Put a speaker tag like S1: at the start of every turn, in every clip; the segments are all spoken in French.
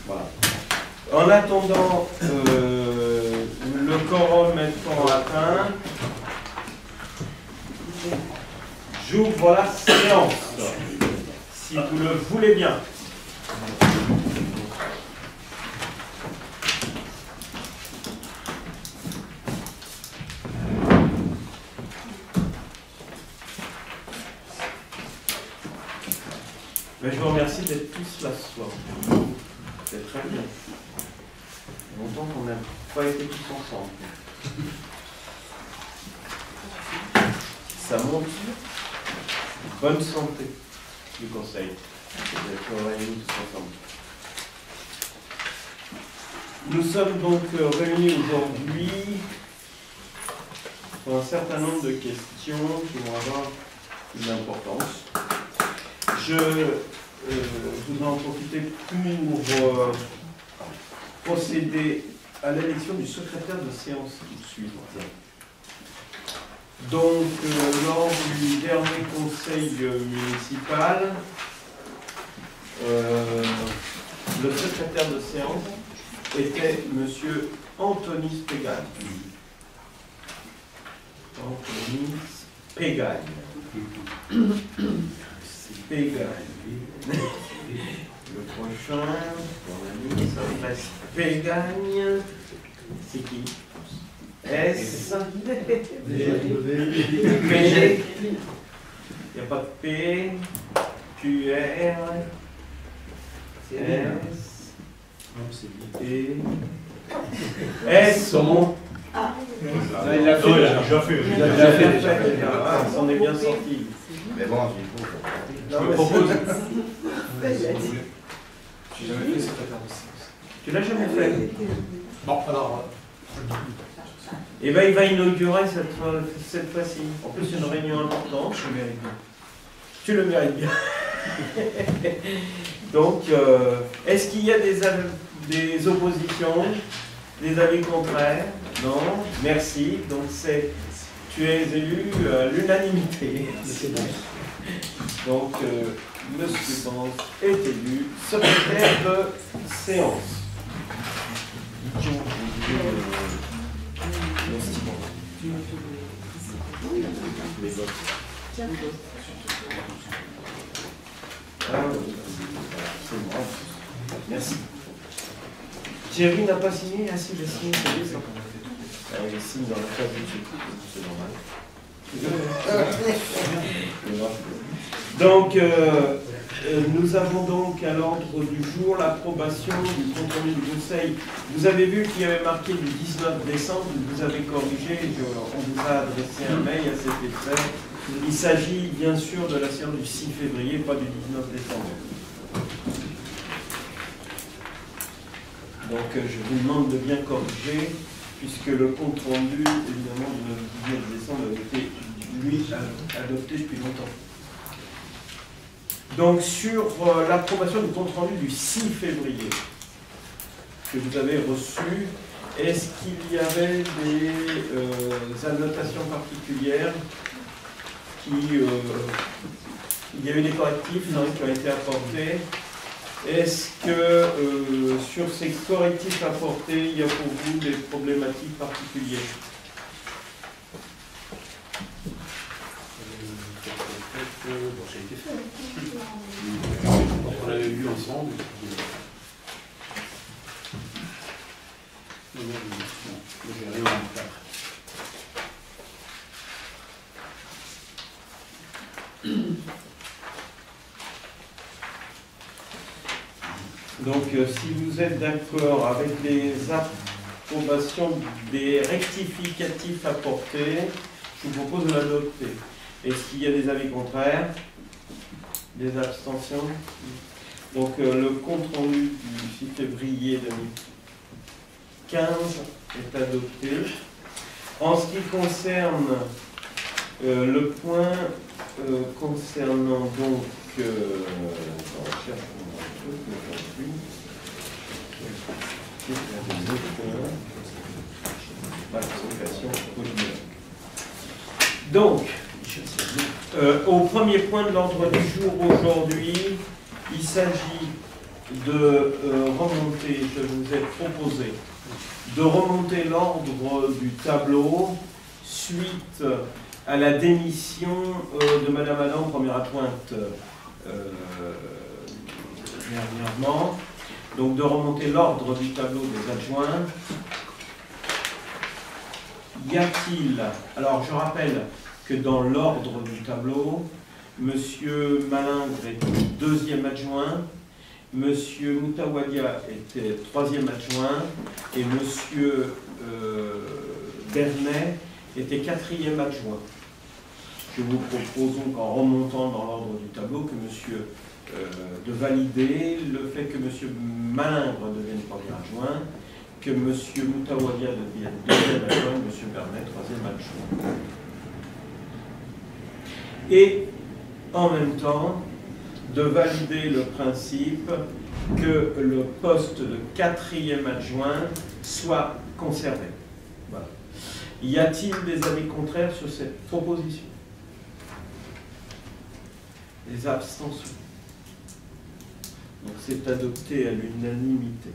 S1: Voilà. En attendant le quorum étant atteint, j'ouvre la séance, si vous le voulez bien. Mais je vous remercie d'être tous là ce soir. C'est très bien. Longtemps qu'on n'a pas été tous ensemble. Ça montre bonne santé du conseil d'être réunis tous ensemble. Nous sommes donc réunis aujourd'hui pour un certain nombre de questions qui vont avoir une importance. Je voudrais en profiter pour procéder à l'élection du secrétaire de séance tout de suite. Donc, lors du dernier conseil municipal, le secrétaire de séance était M. Anthony Spégagne. Anthony Spégagne. Spégagne. Le prochain, mon ami, ça va être Spégagne. C'est qui? S. P. Il n'y a pas de P. Q. R. S. Et. S. Son. Il l'a fait. Il l'a fait. On s'en est bien sorti.
S2: Mais bon,
S1: je me propose.
S3: J'ai jamais fait secrétaire de séance.
S1: Tu l'as jamais fait?
S3: Bon, alors.
S1: Et bien, il va inaugurer cette fois-ci. En plus, c'est une réunion importante.
S3: Je le mérite bien.
S1: Tu le mérites bien. Donc, est-ce qu'il y a des oppositions, des avis contraires? Non. Merci. Donc, tu es élu à l'unanimité. Donc, Monsieur Bance est élu secrétaire de séance. Merci. Thierry n'a pas signé? Ah si, il a signé. Il signe dans la case du dessus. C'est normal. Donc, nous avons donc à l'ordre du jour l'approbation du compte rendu du Conseil. Vous avez vu qu'il y avait marqué du 19 décembre, vous avez corrigé, on vous a adressé un mail à cet effet. Il s'agit bien sûr de la séance du 6 février, pas du 19 décembre. Donc je vous demande de bien corriger, puisque le compte rendu, évidemment, du 19 décembre a été, lui, adopté depuis longtemps. Donc sur l'approbation du compte rendu du 6 février que vous avez reçu, est-ce qu'il y avait des annotations particulières il y a eu des correctifs qui ont été apportés? Est-ce que sur ces correctifs apportés, il y a pour vous des problématiques particulières?
S3: Bon, ça a été fait. On l'avait vu ensemble.
S1: Donc, si vous êtes d'accord avec les approbations des rectificatifs apportés, je vous propose de l'adopter. Est-ce qu'il y a des avis contraires? Des abstentions? Donc, le compte rendu du 6 février 2015 est adopté. En ce qui concerne le point concernant donc donc, au premier point de l'ordre du jour aujourd'hui, il s'agit de remonter, je vous ai proposé de remonter l'ordre du tableau suite à la démission de Madame Adam, première adjointe, dernièrement. Donc de remonter l'ordre du tableau des adjoints. Y a-t-il, alors je rappelle que dans l'ordre du tableau, M. Malingre était deuxième adjoint, M. Moutawadia était troisième adjoint et M. Bernet était quatrième adjoint. Je vous propose donc, en remontant dans l'ordre du tableau, de valider le fait que M. Malingre devienne premier adjoint, que M. Moutawadia devienne deuxième adjoint, et M. Bernet troisième adjoint. Et en même temps, de valider le principe que le poste de quatrième adjoint soit conservé. Voilà. Y a-t-il des avis contraires sur cette proposition? Des abstentions? Donc c'est adopté à l'unanimité.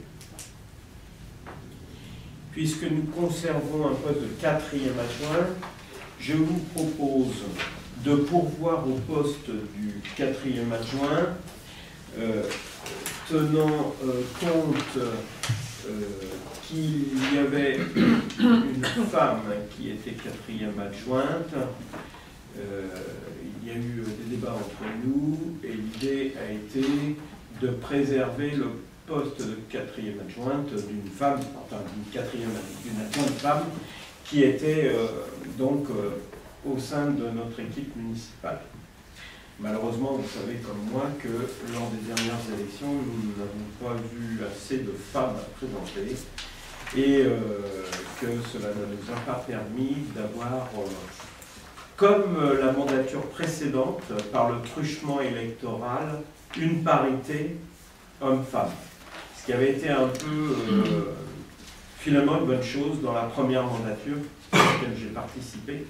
S1: Puisque nous conservons un poste de quatrième adjoint, je vous propose de pourvoir au poste du quatrième adjoint, tenant compte qu'il y avait une femme qui était quatrième adjointe. Il y a eu des débats entre nous et l'idée a été de préserver le poste de quatrième adjointe d'une femme, enfin d'une adjointe femme qui était au sein de notre équipe municipale. Malheureusement, vous savez comme moi que lors des dernières élections, nous n'avons pas vu assez de femmes à présenter et que cela ne nous a pas permis d'avoir, comme la mandature précédente, par le truchement électoral, une parité homme-femme. Ce qui avait été un peu, finalement, une bonne chose dans la première mandature à laquelle j'ai participé,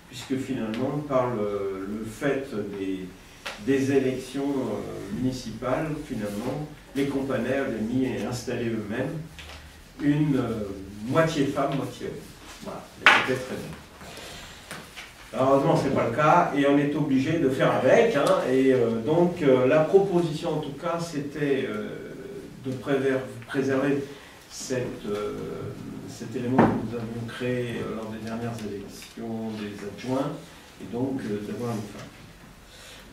S1: puisque finalement, par le fait des élections municipales, finalement, les compagnies avaient mis et installé eux-mêmes une moitié femme, moitié homme. Voilà, c'était très bien. Heureusement, ce n'est pas le cas, et on est obligé de faire avec. Hein, et donc, la proposition, en tout cas, c'était de préserver cet élément que nous avions créé lors des dernières élections des adjoints, et donc d'avoir une femme.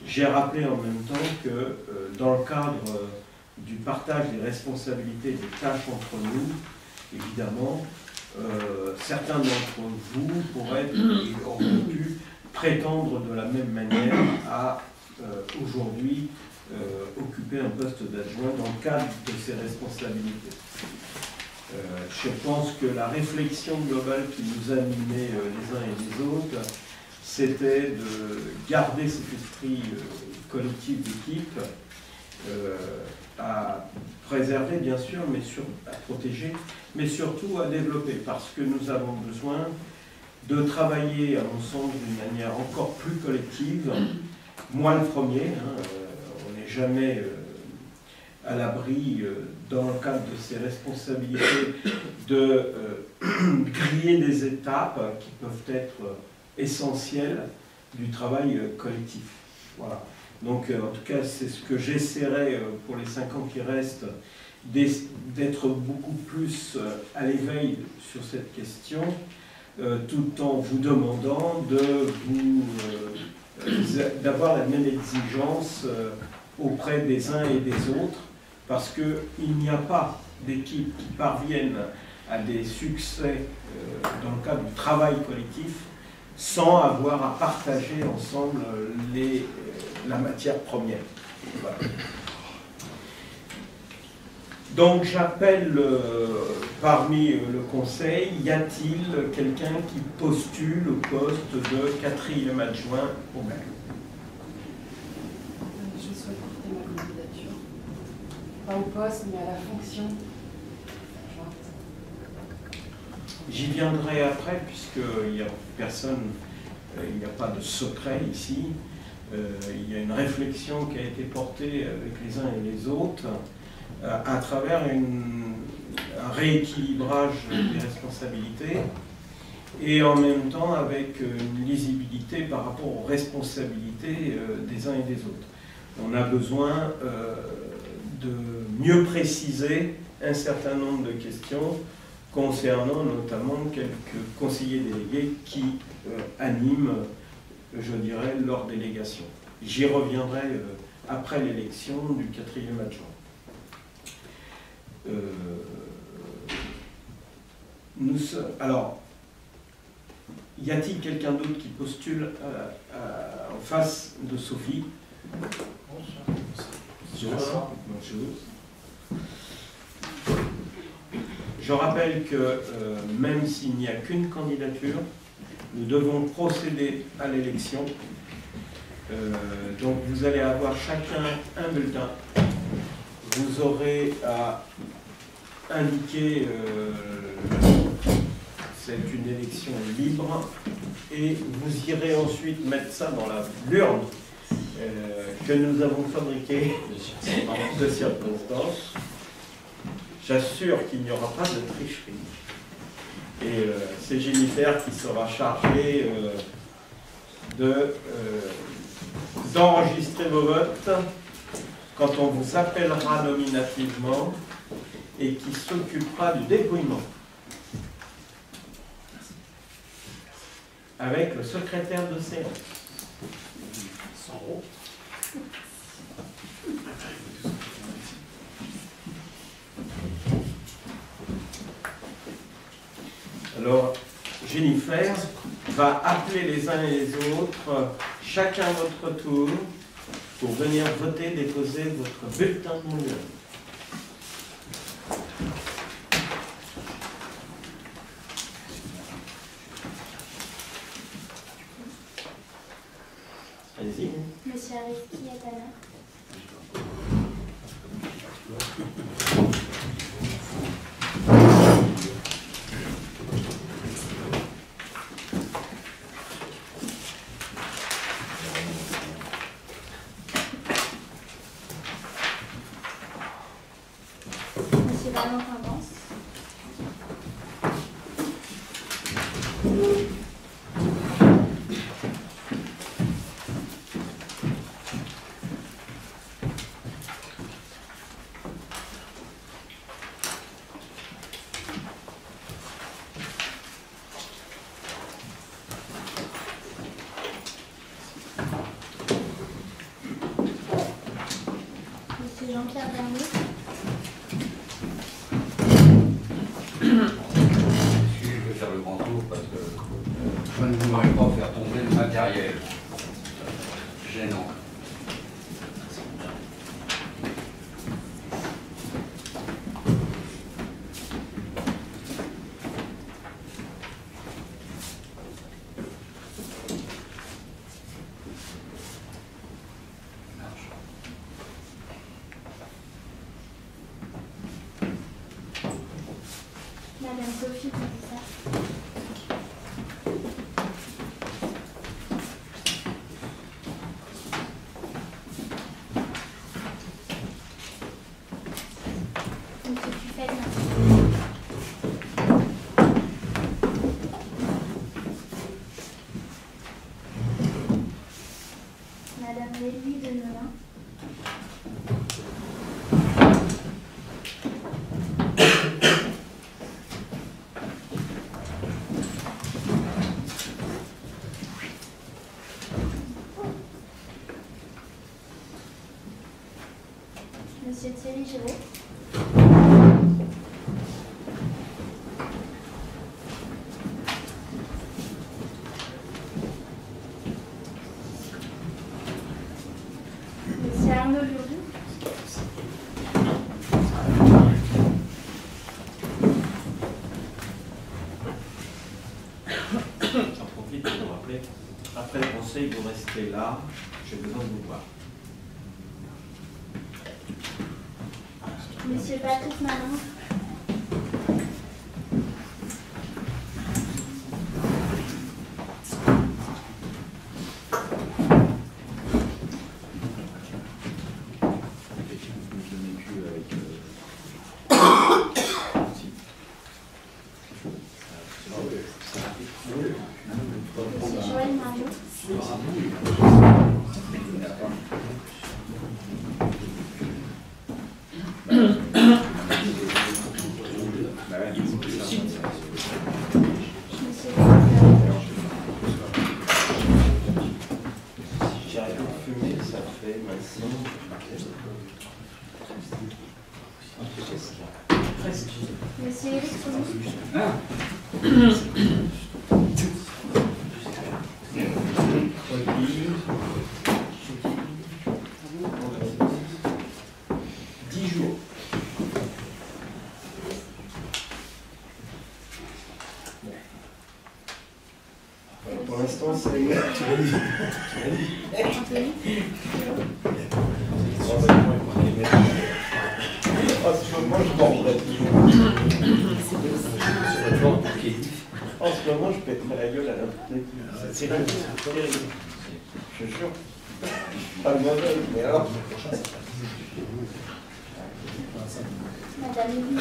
S1: J'ai rappelé en même temps que dans le cadre du partage des responsabilités et des tâches entre nous, évidemment, certains d'entre vous auraient pu prétendre de la même manière à aujourd'hui occuper un poste d'adjoint dans le cadre de ces responsabilités. Je pense que la réflexion globale qui nous animait les uns et les autres, c'était de garder cet esprit collectif d'équipe, à préserver bien sûr, mais à protéger, mais surtout à développer, parce que nous avons besoin de travailler, à mon sens, d'une manière encore plus collective. Moi le premier, hein, on n'est jamais à l'abri, dans le cadre de ses responsabilités, de griller des étapes qui peuvent être essentielles du travail collectif. Voilà. Donc, en tout cas, c'est ce que j'essaierai pour les 5 ans qui restent, d'être beaucoup plus à l'éveil sur cette question, tout en vous demandant d'avoir la même exigence auprès des uns et des autres, parce qu'il n'y a pas d'équipe qui parvienne à des succès dans le cadre du travail collectif sans avoir à partager ensemble la matière première. Voilà. Donc j'appelle parmi le conseil, y a-t-il quelqu'un qui postule au poste de 4e adjoint au maire?
S2: Je souhaite porter ma candidature. Pas au poste, mais à la fonction.
S1: J'y viendrai après, puisqu'il n'y a personne, il n'y a pas de secret ici. Il y a une réflexion qui a été portée avec les uns et les autres. à travers un rééquilibrage des responsabilités et en même temps avec une lisibilité par rapport aux responsabilités des uns et des autres. On a besoin de mieux préciser un certain nombre de questions concernant notamment quelques conseillers délégués qui animent, je dirais, leur délégation. J'y reviendrai après l'élection du 4e adjoint. Alors, y a-t-il quelqu'un d'autre qui postule en face de Sophie? Je rappelle que même s'il n'y a qu'une candidature, nous devons procéder à l'élection. Donc vous allez avoir chacun un bulletin. Vous aurez à indiquer c'est une élection libre et vous irez ensuite mettre ça dans l'urne que nous avons fabriquée de circonstances. J'assure qu'il n'y aura pas de tricherie. Et c'est Jennifer qui sera chargée d'enregistrer vos votes quand on vous appellera nominativement et qui s'occupera du dépouillement avec le secrétaire de séance.
S3: 100 €.
S1: Alors, Jennifer va appeler les uns et les autres, chacun à votre tour, pour venir voter, déposer votre bulletin de l'urne. Allez-y.
S4: Monsieur Aristide Atala. Monsieur Valentin Vance. Monsieur Jean-Pierre Bernier.
S5: Je vais faire le grand tour parce que je ne voudrais pas faire tomber le matériel. Gênant.
S4: Madame Sophie Boudissa. Monsieur Dufresne. Madame Lélie de Melun. Monsieur Thierry Géraud. Monsieur Arnaud Leroux.
S1: J'en profite pour vous rappeler, après le conseil, vous restez là, j'ai besoin de vous voir.
S4: Monsieur Patrick Malin.
S1: ça fait maintenant.
S4: Monsieur Éric Renaud.
S1: Dix jours. Pour l'instant, c'est. En ce moment, je mordrais. En ce moment, je pèterais la gueule à n'importe qui. C'est terrible. Je te jure. Pas le modèle, mais alors.
S4: Madame Élie.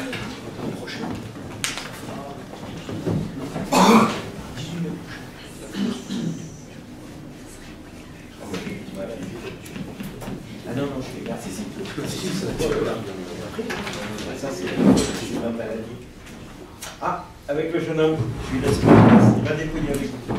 S1: Ah non, non, je fais gaffe. Ça, c'est ma maladie. Ah, avec le jeune homme, je lui laisse pas la place. Il va dépouiller avec vous.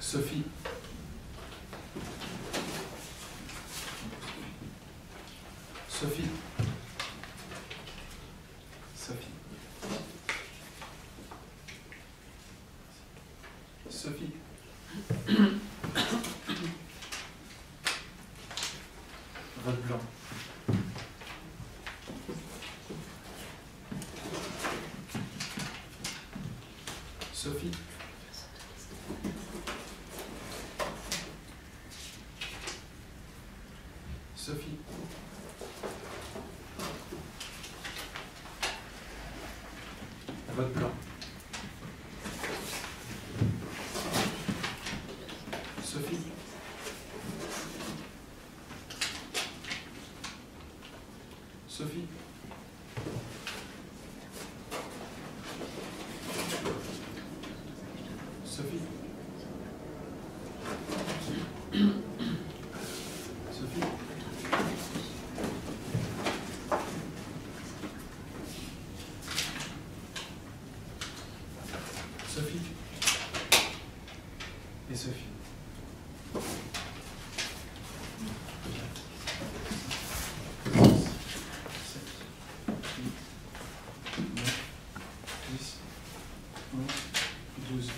S3: Sophie. Sophie. Sophie. Sophie. Vote blanc. Sophie. Sophie. Vote blanc. Sophie. Sophie. Sophie. Sophie. Sophie. Et Sophie.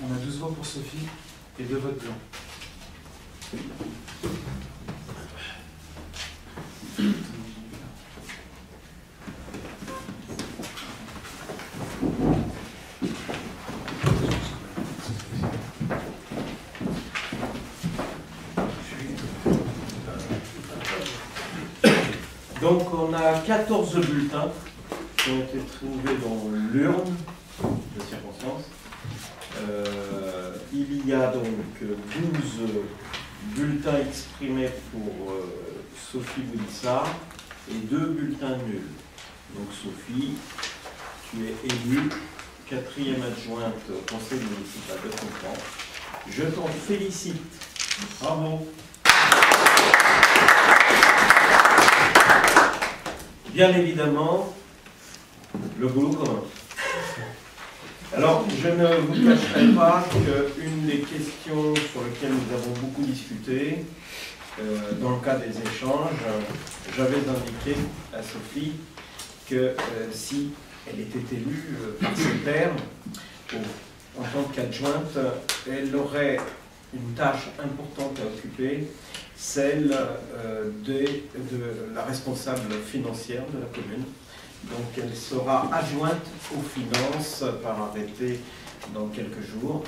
S3: On a 12 voix pour Sophie et 2 votes blancs.
S1: Donc on a 14 bulletins qui ont été trouvés dans l'urne de circonstance. Il y a donc 12 bulletins exprimés pour Sophie Bounissard et 2 bulletins nuls. Donc Sophie, tu es élue 4e adjointe au conseil municipal de Conflans. Je t'en félicite. Bravo. Bien évidemment, le boulot commun. Alors, je ne vous cacherai pas qu'une des questions sur lesquelles nous avons beaucoup discuté, dans le cas des échanges, j'avais indiqué à Sophie que si elle était élue par ses pairs, en tant qu'adjointe, elle aurait une tâche importante à occuper, celle de la responsable financière de la commune. Donc elle sera adjointe aux finances par arrêté dans quelques jours.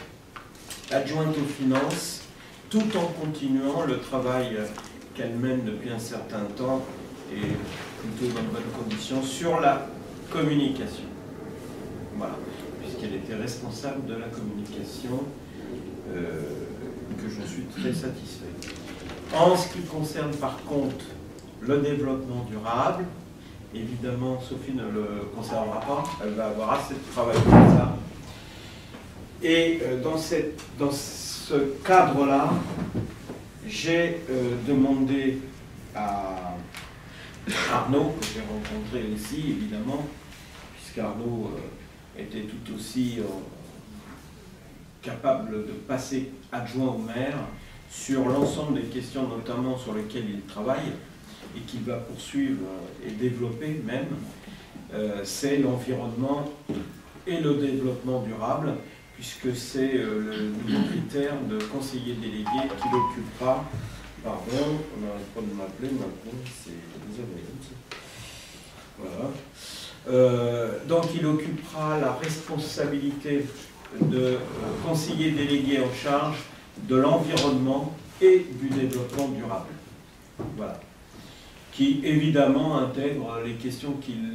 S1: Adjointe aux finances, tout en continuant le travail qu'elle mène depuis un certain temps et plutôt dans de bonnes conditions sur la communication. Voilà, puisqu'elle était responsable de la communication, que je suis très satisfait. En ce qui concerne par contre le développement durable, évidemment Sophie ne le concernera pas, elle va avoir assez de travail pour ça. Et dans ce cadre-là, j'ai demandé à Arnaud, que j'ai rencontré aussi évidemment, puisqu'Arnaud était tout aussi capable de passer adjoint au maire sur l'ensemble des questions notamment sur lesquelles il travaille et qu'il va poursuivre et développer même, c'est l'environnement et le développement durable, puisque c'est le nouveau critère de conseiller délégué qu'il occupera. Pardon, on n'arrête pas de m'appeler maintenant, c'est désolé. Voilà. Donc il occupera la responsabilité de conseiller délégué en charge de l'environnement et du développement durable. Voilà. Qui évidemment intègre les questions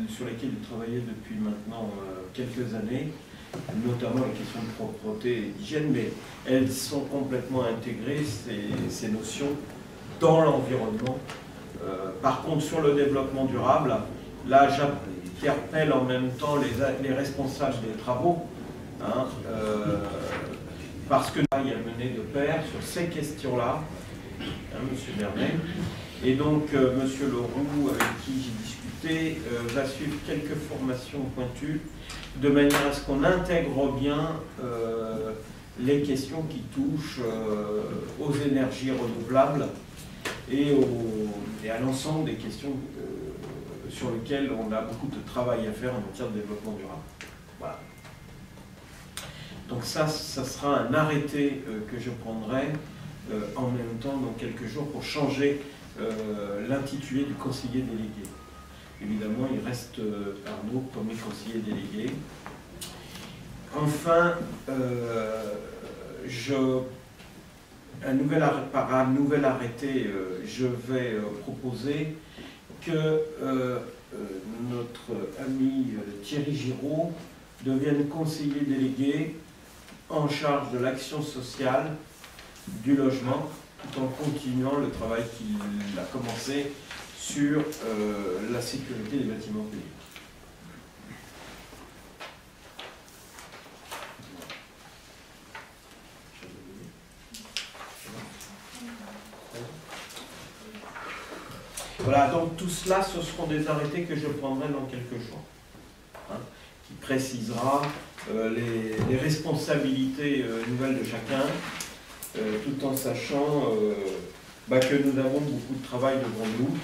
S1: sur lesquelles il travaillait depuis maintenant quelques années, notamment les questions de propreté et d'hygiène, mais elles sont complètement intégrées, ces notions, dans l'environnement. Par contre, sur le développement durable, là j'interpelle en même temps les responsables des travaux, hein, parce que là il y a mené de pair sur ces questions-là, hein, M. Bernet. Et donc, M. Leroux, avec qui j'ai discuté, va suivre quelques formations pointues, de manière à ce qu'on intègre bien les questions qui touchent aux énergies renouvelables et à l'ensemble des questions sur lesquelles on a beaucoup de travail à faire en matière de développement durable. Voilà. Donc ça sera un arrêté que je prendrai en même temps dans quelques jours pour changer l'intitulé du conseiller délégué. Évidemment, il reste Arnaud comme conseiller délégué. Enfin, par un nouvel arrêté, je vais proposer que notre ami Thierry Giraud devienne conseiller délégué en charge de l'action sociale, du logement, tout en continuant le travail qu'il a commencé sur la sécurité des bâtiments publics. Voilà, donc tout cela, ce seront des arrêtés que je prendrai dans quelques jours, hein, qui précisera les responsabilités nouvelles de chacun, tout en sachant que nous avons beaucoup de travail devant nous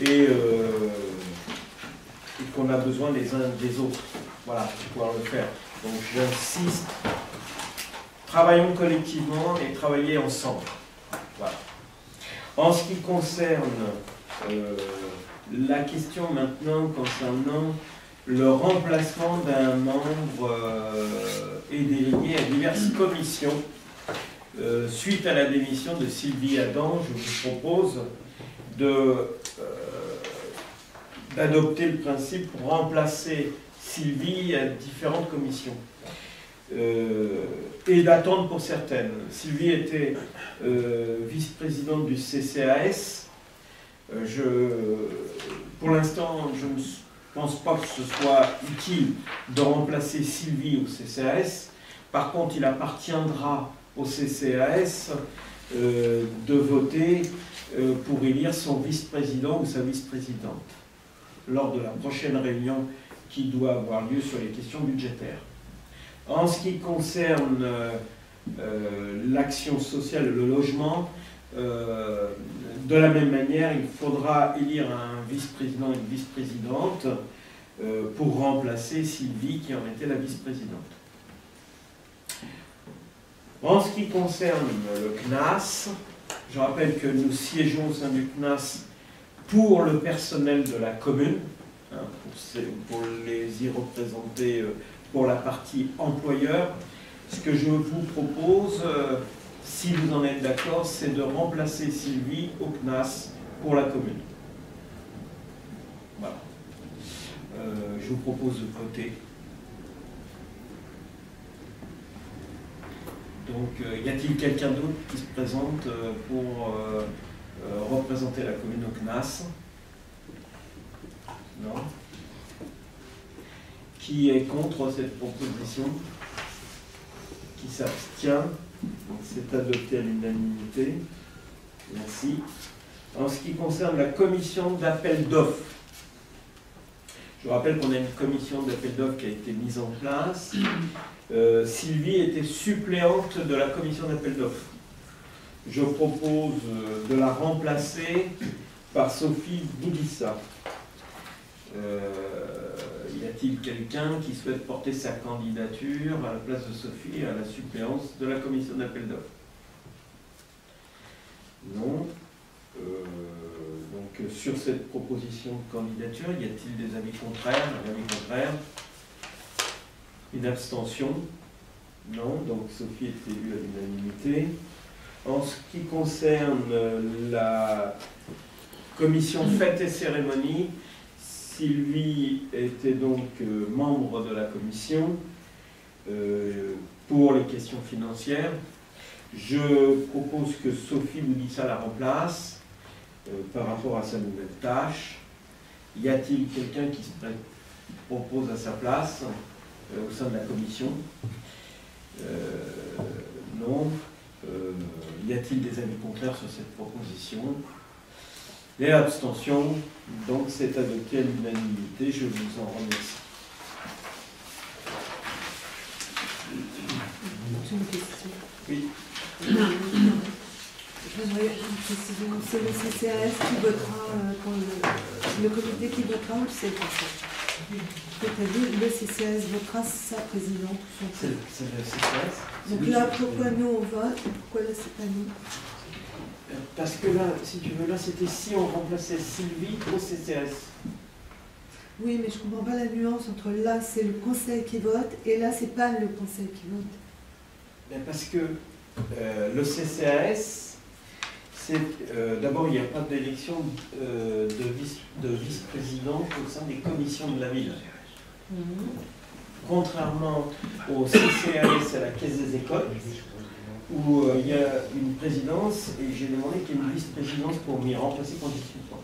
S1: et qu'on a besoin les uns des autres, voilà, pour pouvoir le faire. Donc j'insiste, travaillons collectivement et travaillons ensemble. Voilà. En ce qui concerne la question maintenant concernant le remplacement d'un membre et délégué à diverses commissions, suite à la démission de Sylvie Adam, je vous propose d'adopter le principe pour remplacer Sylvie à différentes commissions. Et d'attendre pour certaines. Sylvie était vice-présidente du CCAS. Pour l'instant, je ne pense pas que ce soit utile de remplacer Sylvie au CCAS. Par contre, il appartiendra au CCAS de voter pour élire son vice-président ou sa vice-présidente lors de la prochaine réunion qui doit avoir lieu sur les questions budgétaires. En ce qui concerne l'action sociale et le logement, de la même manière, il faudra élire un vice-président et une vice-présidente pour remplacer Sylvie qui en était la vice-présidente. En ce qui concerne le CNAS, je rappelle que nous siégeons au sein du CNAS pour le personnel de la commune, hein, pour les y représenter pour la partie employeur. Ce que je vous propose, si vous en êtes d'accord, c'est de remplacer Sylvie au CNAS pour la commune. Voilà. Je vous propose de voter. Donc, y a-t-il quelqu'un d'autre qui se présente pour représenter la commune au CNAS? Non? Qui est contre cette proposition? Qui s'abstient? C'est adopté à l'unanimité. Merci. En ce qui concerne la commission d'appel d'offres, je vous rappelle qu'on a une commission d'appel d'offres qui a été mise en place. Sylvie était suppléante de la commission d'appel d'offres. Je propose de la remplacer par Sophie Boudissa. Y a-t-il quelqu'un qui souhaite porter sa candidature à la place de Sophie à la suppléance de la commission d'appel d'offres? Non. Donc sur cette proposition de candidature, y a-t-il des avis contraires? Un avis contraire? Une abstention? Non. Donc Sophie est élue à l'unanimité. En ce qui concerne la commission fêtes et cérémonies, Sylvie était donc membre de la commission pour les questions financières. Je propose que Sophie Boudissa la remplace par rapport à sa nouvelle tâche. Y a-t-il quelqu'un qui se propose à sa place au sein de la commission? Non. Y a-t-il des avis contraires sur cette proposition? Et abstention, donc c'est adopté à l'unanimité. Je vous en remercie.
S6: J'ai une question.
S1: Oui.
S6: J'aimerais une précision. C'est le CCAS qui votera, le comité qui votera ou le CCAS? C'est-à-dire le CCAS votera sa présidente ou son
S1: C'est le CCAS.
S6: Donc là, pourquoi nous on vote et pourquoi là c'est pas nous?
S1: Parce que là, si tu veux, là c'était si on remplaçait Sylvie au CCAS.
S6: Oui, mais je comprends pas la nuance entre là c'est le conseil qui vote et là c'est pas le conseil qui vote.
S1: Ben parce que le CCAS, c'est d'abord il n'y a pas d'élection de vice-président au sein des commissions de la ville. Contrairement au CCAS à la Caisse des écoles, où il y a une présidence, et j'ai demandé qu'il y ait une vice-présidence pour m'y remplacer quand je suis pas.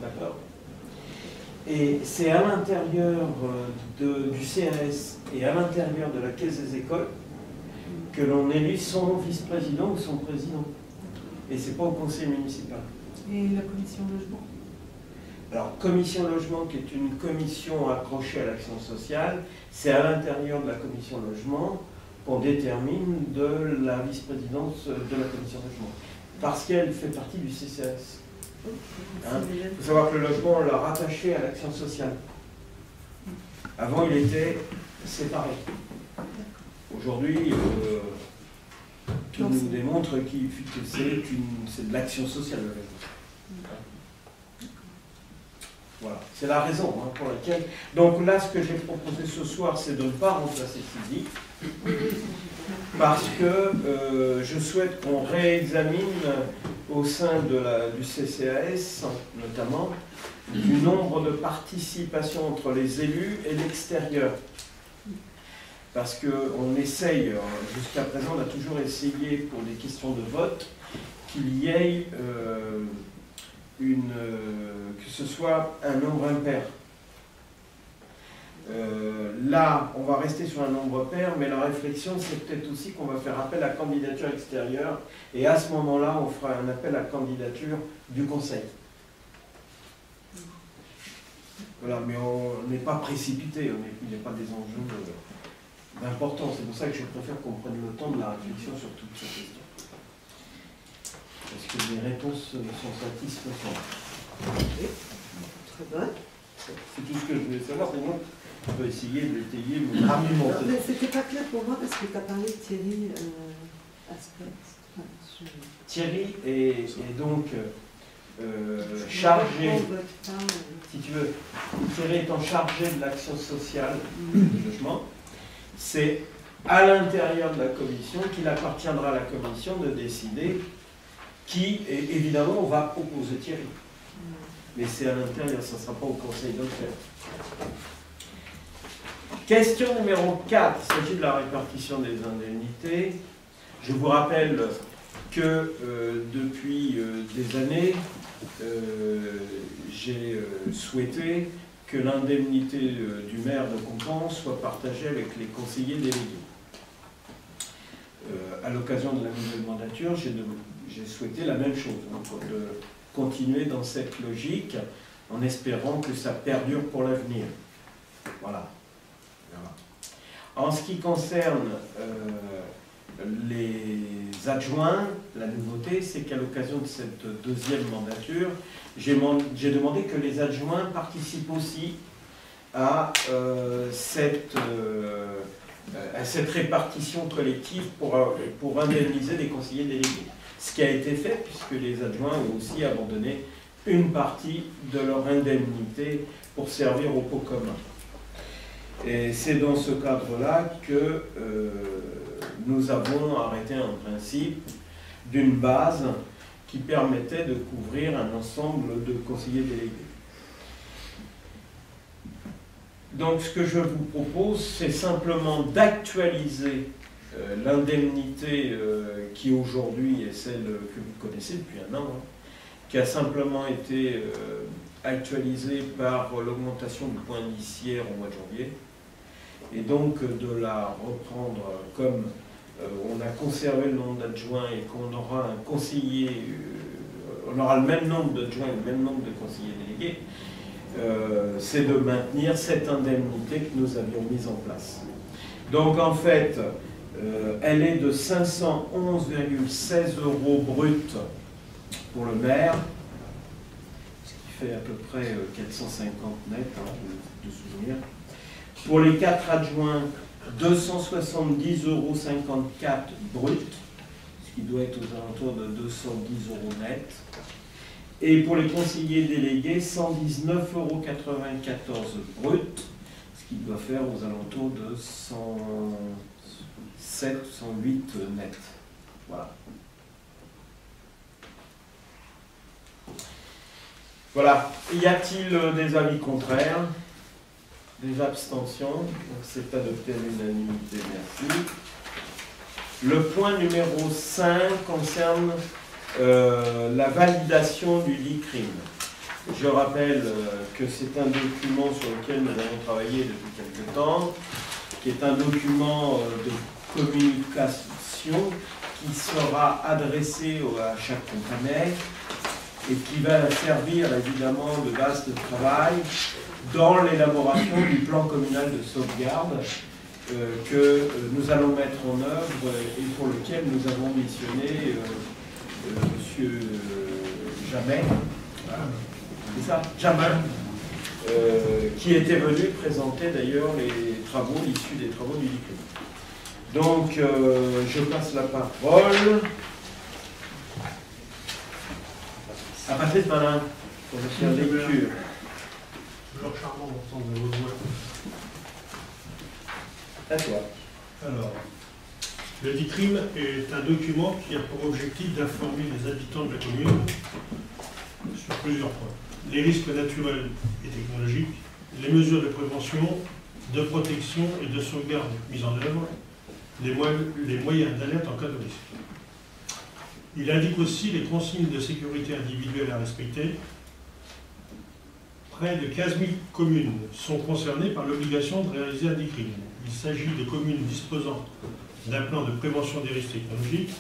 S1: D'accord. Et c'est à l'intérieur du CAS et à l'intérieur de la Caisse des écoles que l'on élit son vice-président ou son président. Et c'est pas au conseil municipal.
S6: Et la commission logement?
S1: Alors, commission logement, qui est une commission accrochée à l'action sociale, c'est à l'intérieur de la commission logement qu'on détermine de la vice-présidence de la commission logement. Parce qu'elle fait partie du CCAS. Il faut savoir que le logement, on l'a rattaché à l'action sociale. Avant, il était séparé. Aujourd'hui, tout nous démontre que c'est de l'action sociale, le logement. Voilà, c'est la raison pour laquelle... Donc là, ce que j'ai proposé ce soir, c'est de ne pas remplacer Sylvie, parce que je souhaite qu'on réexamine au sein du CCAS, notamment, du nombre de participations entre les élus et l'extérieur. Parce qu'on essaye, jusqu'à présent, on a toujours essayé, pour des questions de vote, qu'il y ait... que ce soit un nombre impair. Là, on va rester sur un nombre pair, mais la réflexion, c'est peut-être aussi qu'on va faire appel à candidature extérieure, et à ce moment-là, on fera un appel à candidature du Conseil. Voilà, mais on n'est pas précipité, il n'y a pas des enjeux d'importance. C'est pour ça que je préfère qu'on prenne le temps de la réflexion sur toutes ces questions. Est-ce que les réponses sont satisfaisantes?
S6: Oui. Très bonne.
S1: C'est tout ce que je voulais savoir, sinon on peut essayer de l'étayer, mais rapidement.
S6: C'était pas clair pour moi parce que tu as parlé de Thierry Aspect.
S1: Thierry est donc chargé, si tu veux, Thierry étant chargé de l'action sociale du logement, c'est à l'intérieur de la commission qu'il appartiendra à la commission de décider qui, évidemment, on va proposer Thierry. Mais c'est à l'intérieur, ça ne sera pas au conseil de le faire. Question numéro 4, il s'agit de la répartition des indemnités. Je vous rappelle que depuis des années, j'ai souhaité que l'indemnité du maire de Conflans soit partagée avec les conseillers délégués. À l'occasion de la nouvelle mandature, j'ai souhaité la même chose, donc de continuer dans cette logique en espérant que ça perdure pour l'avenir. Voilà. En ce qui concerne les adjoints, la nouveauté, c'est qu'à l'occasion de cette deuxième mandature, j'ai demandé que les adjoints participent aussi à cette répartition collective pour indemniser les conseillers délégués. Ce qui a été fait, puisque les adjoints ont aussi abandonné une partie de leur indemnité pour servir au pot commun. Et c'est dans ce cadre-là que nous avons arrêté un principe d'une base qui permettait de couvrir un ensemble de conseillers délégués. Donc ce que je vous propose, c'est simplement d'actualiser l'indemnité qui aujourd'hui est celle que vous connaissez depuis un an, qui a simplement été actualisée par l'augmentation du point indiciaire au mois de janvier, et donc de la reprendre comme on a conservé le nombre d'adjoints et qu'on aura un conseiller, on aura le même nombre d'adjoints et le même nombre de conseillers délégués, c'est de maintenir cette indemnité que nous avions mise en place. Donc en fait, elle est de 511,16 € brut pour le maire, ce qui fait à peu près 450 net, de souvenir. Pour les 4 adjoints, 270,54 € brut, ce qui doit être aux alentours de 210 € net. Et pour les conseillers délégués, 119,94 € brut, ce qui doit faire aux alentours de 107, 108 net. Voilà. Voilà. Y a-t-il des avis contraires? Des abstentions? C'est adopté à l'unanimité. Merci. Le point numéro 5 concerne la validation du DICRIM. Je rappelle que c'est un document sur lequel nous avons travaillé depuis quelque temps, qui est un document de communication qui sera adressé à chaque compagnie et qui va servir évidemment de base de travail dans l'élaboration du plan communal de sauvegarde que nous allons mettre en œuvre et pour lequel nous avons missionné Monsieur Jamet, c'est ça, Jamet, qui était venu présenter d'ailleurs les travaux, l'issue des travaux du DICRIM. Donc, je passe la parole à Patrice Malin pour faire lecture.
S3: Alors, charmant d'entendre vos voix.
S1: À toi.
S3: Alors, le DICRIM est un document qui a pour objectif d'informer les habitants de la commune sur plusieurs points. Les risques naturels et technologiques, les mesures de prévention, de protection et de sauvegarde mises en œuvre, les moyens d'alerte en cas de risque. Il indique aussi les consignes de sécurité individuelle à respecter. Près de 15 000 communes sont concernées par l'obligation de réaliser un DICRIM. Il s'agit de communes disposant d'un plan de prévention des risques technologiques,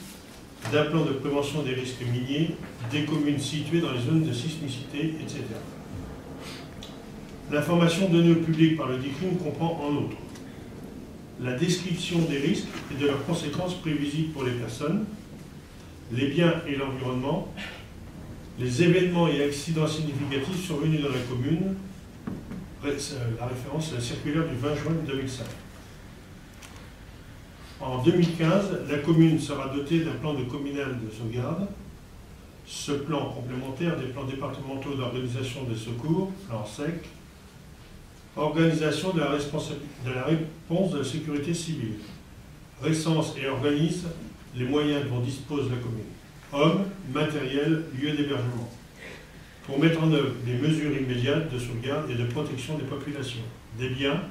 S3: d'un plan de prévention des risques miniers, des communes situées dans les zones de sismicité, etc. L'information donnée au public par le DICRIM comprend en outre la description des risques et de leurs conséquences prévisibles pour les personnes, les biens et l'environnement, les événements et accidents significatifs survenus dans la commune. La référence est la circulaire du 20 juin 2005. En 2015, la commune sera dotée d'un plan de communal de sauvegarde. Ce plan complémentaire des plans départementaux d'organisation des secours, plan SEC, organisation de la réponse de la sécurité civile, recense et organise les moyens dont dispose la commune, hommes, matériel, lieu d'hébergement, pour mettre en œuvre des mesures immédiates de sauvegarde et de protection des populations, des biens,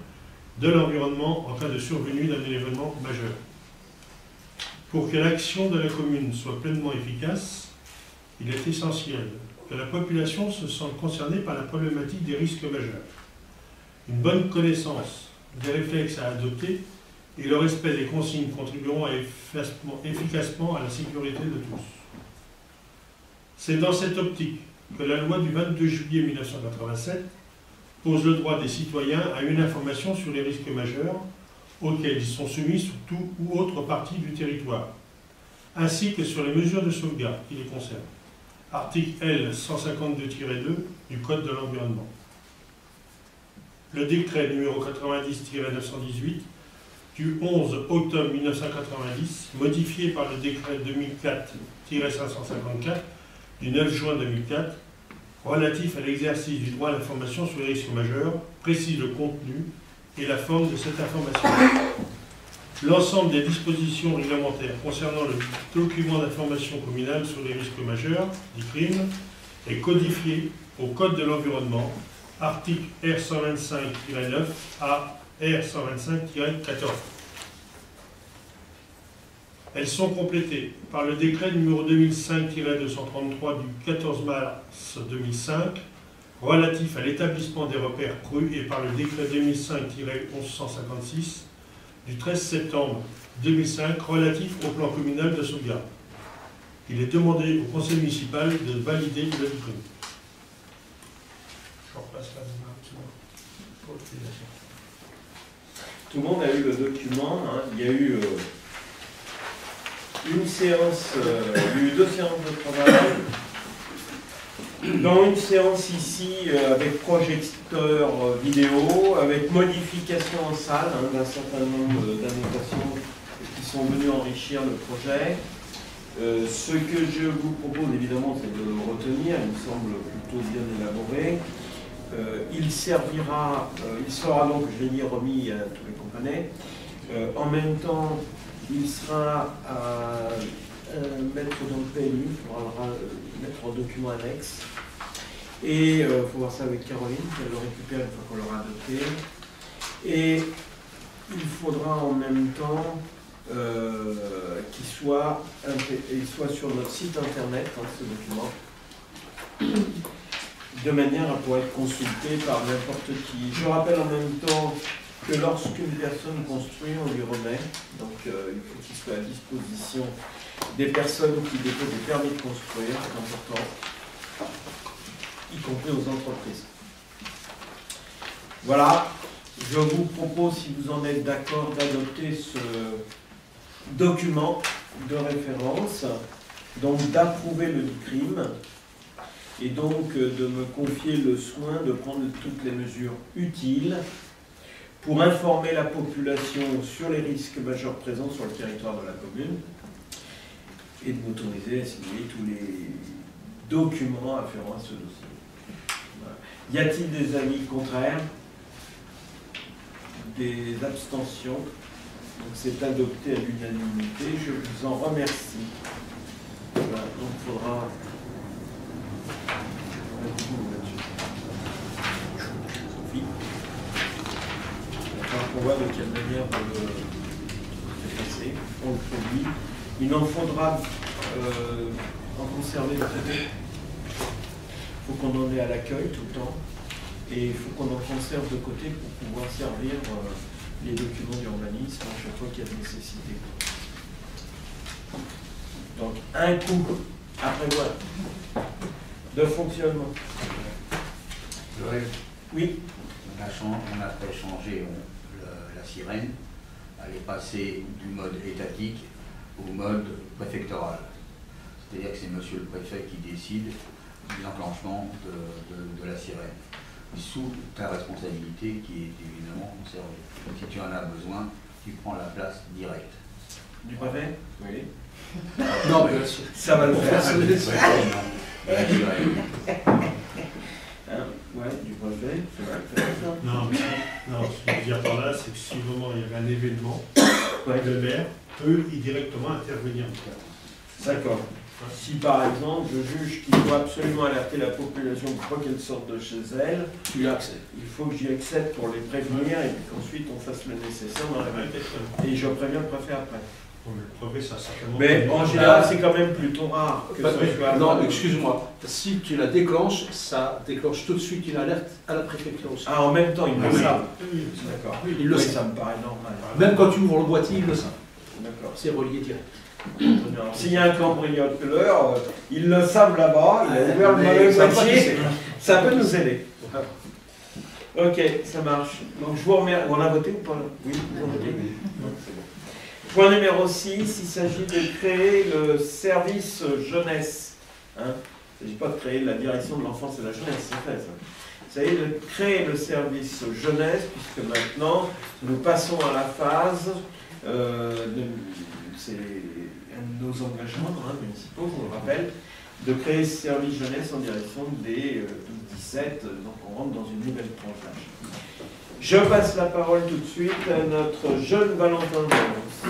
S3: de l'environnement en cas de survenue d'un événement majeur. Pour que l'action de la commune soit pleinement efficace, il est essentiel que la population se sente concernée par la problématique des risques majeurs. Une bonne connaissance des réflexes à adopter et le respect des consignes contribueront efficacement à la sécurité de tous. C'est dans cette optique que la loi du 22 juillet 1987 pose le droit des citoyens à une information sur les risques majeurs auxquels ils sont soumis sur tout ou autre partie du territoire, ainsi que sur les mesures de sauvegarde qui les concernent. Article L. 152-2 du Code de l'environnement. Le décret numéro 90-918 du 11 octobre 1990, modifié par le décret 2004-554 du 9 juin 2004, relatif à l'exercice du droit à l'information sur les risques majeurs, précise le contenu et la forme de cette information. L'ensemble des dispositions réglementaires concernant le document d'information communal sur les risques majeurs, dit CRIM, est codifié au Code de l'environnement, article R125-9 à R125-14. Elles sont complétées par le décret numéro 2005-233 du 14 mars 2005 relatif à l'établissement des repères crus et par le décret 2005-1156 du 13 septembre 2005 relatif au plan communal de sauvegarde. Il est demandé au conseil municipal de valider le décret. Je repasse la main pour l'utilisation.
S1: Tout le monde a eu le document, hein. Il y a eu une séance, il y a eu 2 séances de travail. Dans une séance ici, avec projecteur vidéo, avec modification en salle, hein, d'un certain nombre d'annotations qui sont venues enrichir le projet. Ce que je vous propose évidemment, c'est de le retenir, il me semble plutôt bien élaboré. Il servira, il sera donc, je l'ai dit, remis à tous les compagnies. En même temps, il sera à mettre dans le PLU, il faudra le mettre en document annexe. Et il faut voir ça avec Caroline, qu'elle le récupère une fois qu'on l'aura adopté. Et il faudra en même temps qu'il soit sur notre site internet, hein, ce document, de manière à pouvoir être consulté par n'importe qui. Je rappelle en même temps que lorsqu'une personne construit, on lui remet. Donc il faut qu'il soit à disposition des personnes qui déposent des permis de construire, c'est important, y compris aux entreprises. Voilà, je vous propose, si vous en êtes d'accord, d'adopter ce document de référence, donc d'approuver le crime, et donc de me confier le soin de prendre toutes les mesures utiles pour informer la population sur les risques majeurs présents sur le territoire de la commune et de m'autoriser à signer tous les documents afférents à ce dossier. Voilà. Y a-t-il des avis contraires? Des abstentions? Donc c'est adopté à l'unanimité. Je vous en remercie. Voilà, donc il faudra... Sophie. On voit de quelle manière on le fait passer, on le produit. Il en faudra en conserver le traité. Il faut qu'on en ait à l'accueil tout le temps. Et il faut qu'on en conserve de côté pour pouvoir servir les documents d'urbanisme à chaque fois qu'il y a de nécessité. Donc un coût à prévoir de fonctionnement. Oui.
S5: On a fait changer la sirène. Elle est passée du mode étatique au mode préfectoral. C'est-à-dire que c'est monsieur le préfet qui décide du enclenchement de la sirène, sous ta responsabilité qui est évidemment conservée. Si tu en as besoin, tu prends la place directe.
S1: Du préfet? Oui.
S5: Non, mais
S1: ça va le faire.
S5: La
S1: ouais, du préfet, ça va le faire.
S3: Non, ce que je veux dire par là, c'est que si vraiment il y avait un événement, le maire peut y directement intervenir.
S1: D'accord. Si par exemple je juge qu'il faut absolument alerter la population pour pas qu'elle sorte de chez elle, il faut que j'y accède pour les prévenir et qu'ensuite on fasse le nécessaire dans la même. Et je préviens le préfet après. Mais en général, c'est quand même plutôt rare que ça soit.
S7: Non, excuse-moi. Si tu la déclenches, ça déclenche tout de suite une alerte à la préfecture aussi.
S1: Ah, en même temps, ils le savent.
S7: D'accord.
S1: Il le sait. Ça me paraît normal.
S7: Même quand tu ouvres le boîtier, ils le savent.
S1: D'accord.
S7: C'est relié direct.
S1: Alors, s'il y a un cambrioleur, ils le savent là-bas, il a ouvert le mauvais boîtier, ça peut nous aider. Ok, ça marche. Donc je vous remercie. On a voté ou pas là? Oui, vous avez voté. C'est bon. Point numéro 6, il s'agit de créer le service jeunesse. Hein, il ne s'agit pas de créer la direction de l'enfance et de la jeunesse, c'est fait ça. Il s'agit de créer le service jeunesse, puisque maintenant nous passons à la phase, c'est un de nos engagements municipaux, je vous le rappelle, de créer ce service jeunesse en direction des 17, donc on rentre dans une nouvelle tranche d'âge. Je passe la parole tout de suite à notre jeune Valentin Valence.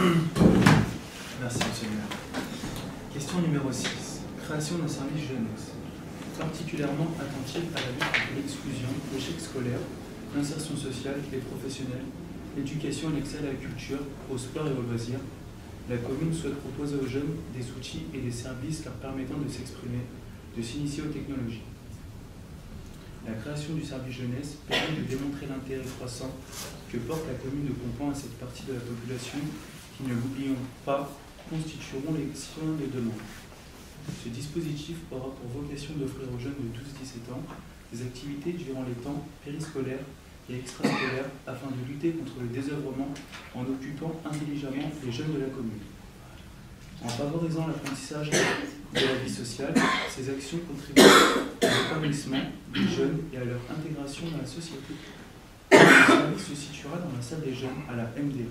S8: Merci, monsieur le maire. Question numéro 6. Création d'un service jeunesse. Particulièrement attentif à la lutte contre l'exclusion, l'échec scolaire, l'insertion sociale et professionnelle, l'éducation et l'accès à la culture, au sport et aux loisirs, la commune souhaite proposer aux jeunes des outils et des services leur permettant de s'exprimer, de s'initier aux technologies. La création du service jeunesse permet de démontrer l'intérêt croissant que porte la commune de Conflans à cette partie de la population qui, ne l'oublions pas, constitueront les citoyens de demain. Ce dispositif aura pour vocation d'offrir aux jeunes de 12-17 ans des activités durant les temps périscolaires et extrascolaires afin de lutter contre le désœuvrement en occupant intelligemment les jeunes de la commune. En favorisant l'apprentissage de la vie sociale, ces actions contribuent à l'épanouissement des jeunes et à leur intégration dans la société. Le service se situera dans la salle des jeunes à la MDA.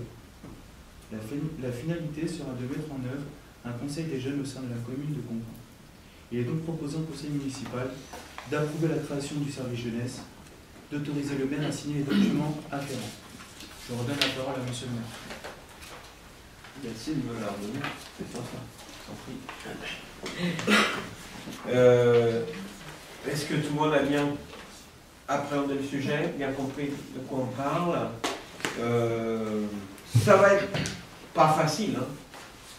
S8: La finalité sera de mettre en œuvre un conseil des jeunes au sein de la commune de Conflans. Il est donc proposé au conseil municipal d'approuver la création du service jeunesse, d'autoriser le maire à signer les documents afférents. Je redonne la parole à monsieur le maire.
S1: Merci de me la redonner, c'est sympa, je t'en prie. Est-ce que tout le monde a bien appréhendé le sujet, bien compris de quoi on parle? Ça va être pas facile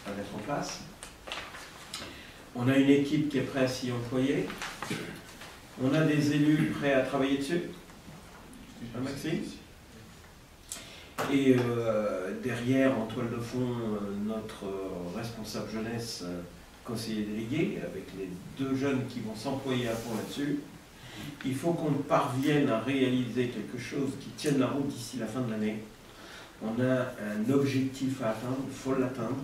S1: à mettre en place. On a une équipe qui est prête à s'y employer. On a des élus prêts à travailler dessus. Hein, Maxime? Et derrière, en toile de fond, notre responsable jeunesse, conseiller délégué, avec les 2 jeunes qui vont s'employer à fond là-dessus. Il faut qu'on parvienne à réaliser quelque chose qui tienne la route d'ici la fin de l'année. On a un objectif à atteindre, il faut l'atteindre,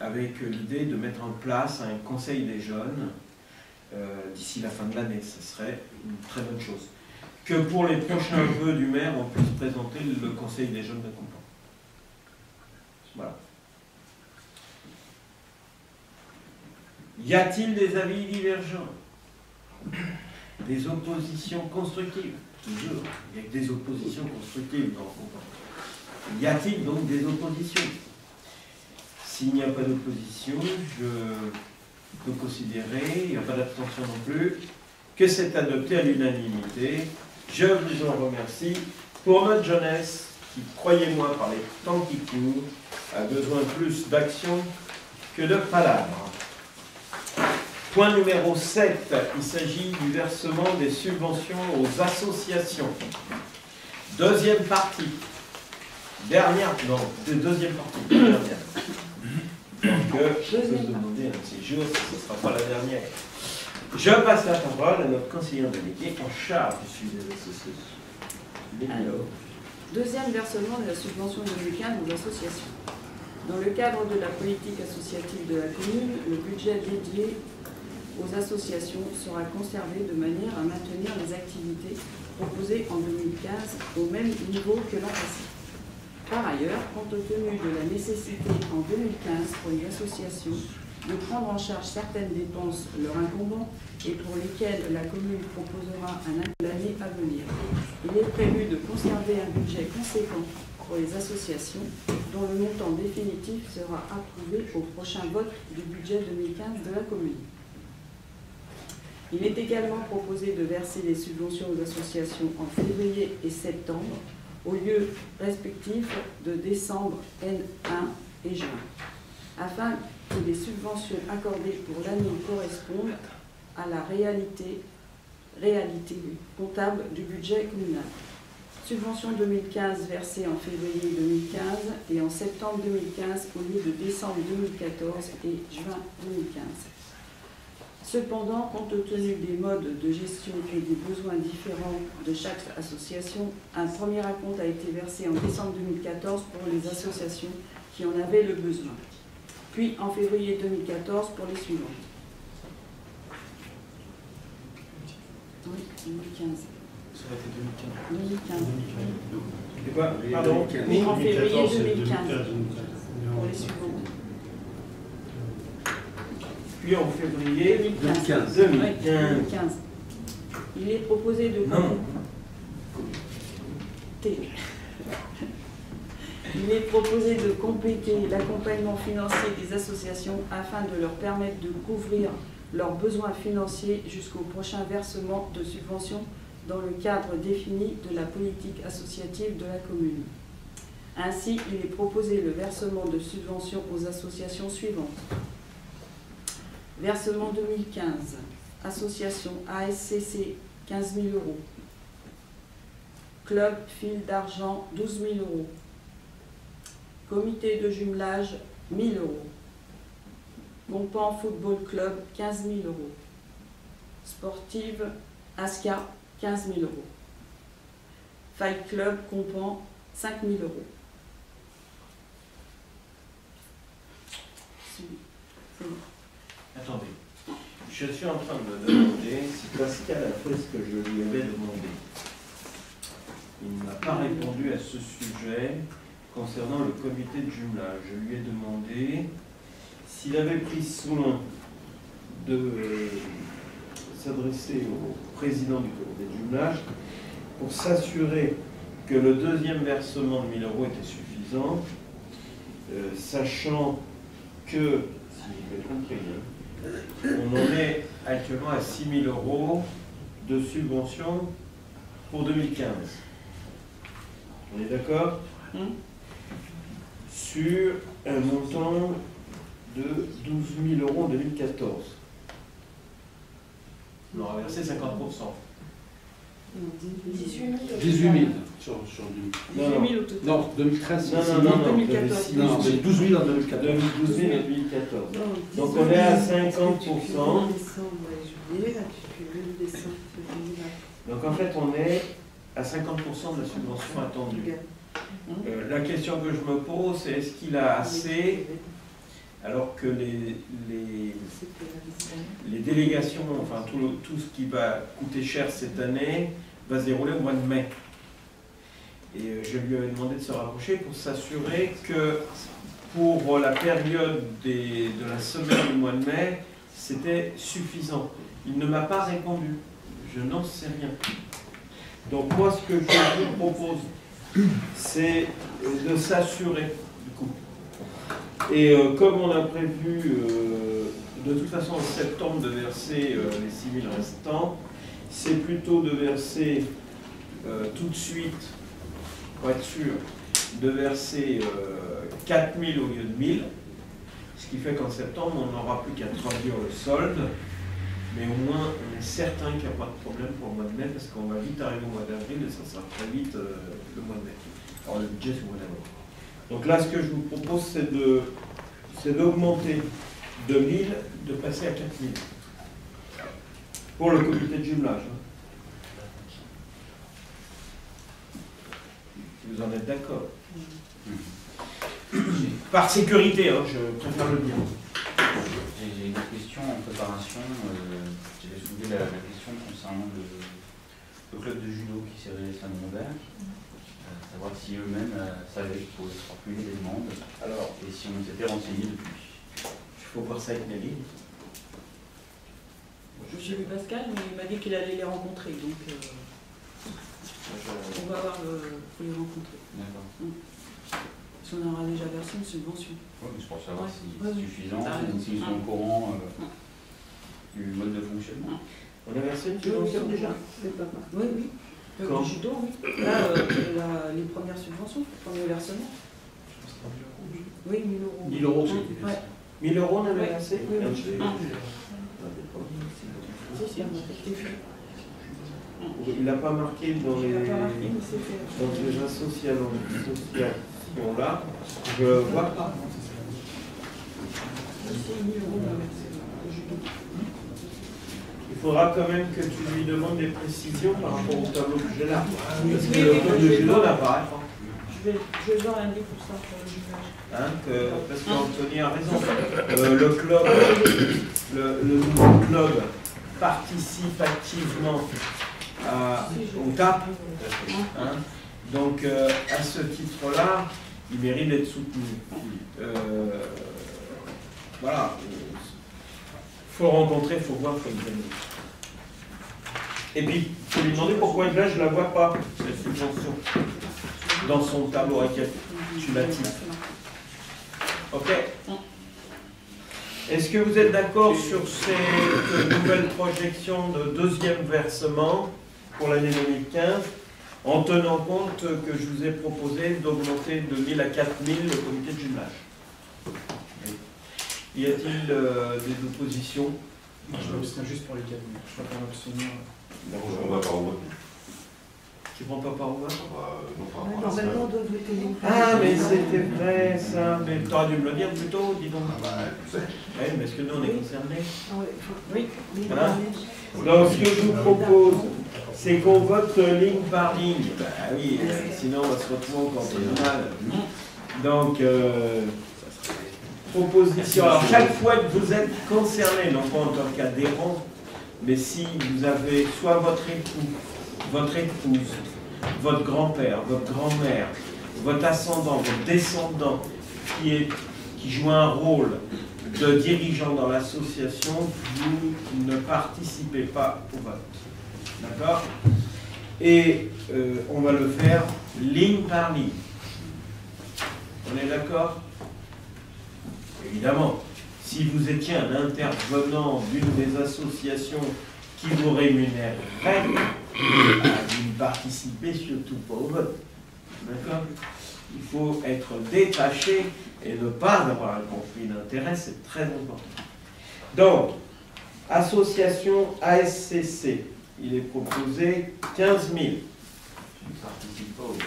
S1: avec l'idée de mettre en place un conseil des jeunes d'ici la fin de l'année. Ce serait une très bonne chose. Que pour les prochains vœux du maire, on puisse présenter le conseil des jeunes de Conflans. Voilà. Y a-t-il des avis divergents? Des oppositions constructives? Toujours. Il n'y a que des oppositions constructives dans Conflans. Y a-t-il donc des oppositions? S'il n'y a pas d'opposition, je peux considérer, il n'y a pas d'abstention non plus, que c'est adopté à l'unanimité. Je vous en remercie pour notre jeunesse qui, croyez-moi, par les temps qui courent, a besoin plus d'action que de palabres. Point numéro 7, il s'agit du versement des subventions aux associations. Deuxième partie. Deuxième partie. Dernière. Donc, je peux vous demander un de ces jours si ce ne sera pas la dernière. Je passe la parole à notre conseiller délégué en charge du suivi des associations.
S2: Alors, deuxième versement de la subvention 2015 aux associations. Dans le cadre de la politique associative de la commune, le budget dédié aux associations sera conservé de manière à maintenir les activités proposées en 2015 au même niveau que l'an passé. Par ailleurs, compte tenu de la nécessité en 2015 pour les associations de prendre en charge certaines dépenses leur incombant et pour lesquelles la commune proposera un impôt l'année à venir, il est prévu de conserver un budget conséquent pour les associations dont le montant définitif sera approuvé au prochain vote du budget 2015 de la commune. Il est également proposé de verser les subventions aux associations en février et septembre au lieu respectifs de décembre N1 et juin, afin que les subventions accordées pour l'année correspondent à la réalité comptable du budget communal. subvention 2015 versée en février 2015 et en septembre 2015 au lieu de décembre 2014 et juin 2015. Cependant, compte tenu des modes de gestion et des besoins différents de chaque association, un premier acompte a été versé en décembre 2014 pour les associations qui en avaient le besoin, puis en février 2014 pour les suivantes. Oui, 2015.
S8: Ça aurait été 2015.
S2: 2015.
S1: Et quoi? Pardon?
S2: Oui, en février 2015 pour les
S3: 2015.
S2: suivantes.
S1: Puis en février
S2: 2015.
S1: 2015.
S2: Il est proposé de Il est proposé de compléter l'accompagnement financier des associations afin de leur permettre de couvrir leurs besoins financiers jusqu'au prochain versement de subventions dans le cadre défini de la politique associative de la commune. Ainsi, il est proposé le versement de subventions aux associations suivantes. Versement 2015, association ASCC 15 000 €, club fil d'argent 12 000 €, comité de jumelage 1 000 €, Compan Football Club 15 000 €, sportive ASCA 15 000 €, Fight Club Compan 5 000 €. C'est bon.
S1: Attendez, je suis en train de me demander si Pascal a fait ce que je lui avais demandé. Il ne m'a pas répondu à ce sujet concernant le comité de jumelage. Je lui ai demandé s'il avait pris soin de s'adresser au président du comité de jumelage pour s'assurer que le deuxième versement de 1 000 € était suffisant, sachant que, si j'ai bien compris, on en est actuellement à 6 000 € de subvention pour 2015. On est d'accord? Sur un montant de 12 000 € en 2014. On aura versé 50%.
S2: 18 000.
S7: 18 000 sur 2000.
S2: 18 000 au total.
S7: Non, 2013,
S1: Non,
S2: 2014.
S7: non, c'est 12 000 en 2014.
S1: 12 000 en 2014. Donc on est à 50%. Donc en fait on est à 50% de la subvention attendue. La question que je me pose, c'est est-ce qu'il a assez, alors que les délégations, enfin tout ce qui va coûter cher cette année, va se dérouler au mois de mai. Et je lui avais demandé de se rapprocher pour s'assurer que pour la période de la semaine du mois de mai, c'était suffisant. Il ne m'a pas répondu. Je n'en sais rien. Donc moi, ce que je vous propose, c'est de s'assurer du coup. Et comme on a prévu de toute façon en septembre de verser les 6 000 restants, c'est plutôt de verser tout de suite, pour être sûr, de verser 4 000 au lieu de 1 000, ce qui fait qu'en septembre on n'aura plus qu'à traduire le solde, mais au moins on est certain qu'il n'y a pas de problème pour le mois de mai, parce qu'on va vite arriver au mois d'avril et ça sera très vite le mois de mai. Alors le budget c'est au mois d'avril. Donc là ce que je vous propose c'est d'augmenter de 1 000, de passer à 4 000 pour le comité de jumelage. Vous en êtes d'accord? Par sécurité, hein, je préfère le dire.
S9: J'ai une question en préparation. J'avais soulevé la question concernant le club de judo qui s'est réalisé à Saint-Lambert. Savoir si eux-mêmes savaient qu'il pouvait se formuler des demandes.
S1: Alors,
S9: et si on s'était renseigné depuis.
S1: Il faut voir ça avec Nelly.
S2: J'ai vu Pascal, mais il m'a dit qu'il allait les rencontrer, donc on va voir pour les rencontrer.
S9: D'accord.
S2: Parce qu'on aura déjà versé une subvention.
S9: Oui, mais c'est pour savoir si
S2: Ouais,
S9: c'est suffisant,
S2: ouais.
S9: s'ils sont au courant du mode de fonctionnement.
S1: On a versé une subvention déjà?
S2: Oui, oui.
S1: Quand?
S2: Le judo, oui. Là, les premières subventions, le premier versement. Oui, 1 000
S7: 1 000
S2: €.
S7: €, c'est
S2: Ouais.
S1: 1 000 € on avait
S2: Ouais.
S1: versé?
S2: Oui, oui.
S1: Ah,
S2: Si, si, on a fait.
S1: Il n'a pas marqué dans
S2: Il
S1: les,
S2: n'a pas marqué, mais c'était-
S1: dans les associations là. Je vois pas.
S2: C'est 1000 euros, là, c'est judo.
S1: Il faudra quand même que tu lui demandes des précisions par rapport au tableau que j'ai là. Parce que
S2: Oui,
S1: le
S2: oui,
S1: code
S2: je
S1: de
S2: vais
S1: judo
S2: voir.
S1: n'apparaît pas.
S2: Je vais voir lundi pour ça, pour le jumage.
S1: Parce qu'Anthony a raison. Le club, le nouveau club participe activement au TAP. Hein. Donc, à ce titre-là, il mérite d'être soutenu. Voilà. Il faut le rencontrer, il faut voir, il faut le donner. Et puis, il faut lui demander pourquoi là, je ne la vois pas, cette subvention, dans son tableau récapitulatif. Ok. Est-ce que vous êtes d'accord sur cette nouvelle projection de deuxième versement pour l'année 2015, en tenant compte que je vous ai proposé d'augmenter de 1000 à 4000 le comité de jumelage? Y a-t-il des oppositions?
S8: Je m'abstiens juste pour les 4 000. Je préfère m'abstenir.
S10: On va pas au vote.
S1: Qui prend pas part au vote?
S6: Normalement, on doit voter les.
S1: Ah, mais c'était vrai ça. Mais tu aurais dû me le dire plus tôt, dis donc. Oui, mais est-ce que nous on est concernés?
S2: Oui.
S1: Hein? Donc ce que je vous propose, c'est qu'on vote ligne par ligne. Bah oui, sinon on va se retrouver encore plus mal. Donc, proposition. Alors chaque fois que vous êtes concerné, non pas en tant qu'adhérent, mais si vous avez soit votre époux, votre épouse, votre grand-père, votre grand-mère, votre ascendant, votre descendant, qui joue un rôle de dirigeant dans l'association, vous ne participez pas au vote. D'accord? Et on va le faire ligne par ligne. On est d'accord? Évidemment, si vous étiez un intervenant d'une des associations qui vous rémunérerait, vous ne participez surtout pas au vote. D'accord? Il faut être détaché et ne pas avoir un conflit d'intérêt, c'est très important. Donc, association ASCC, il est proposé 15 000. Je ne participe pas au vote.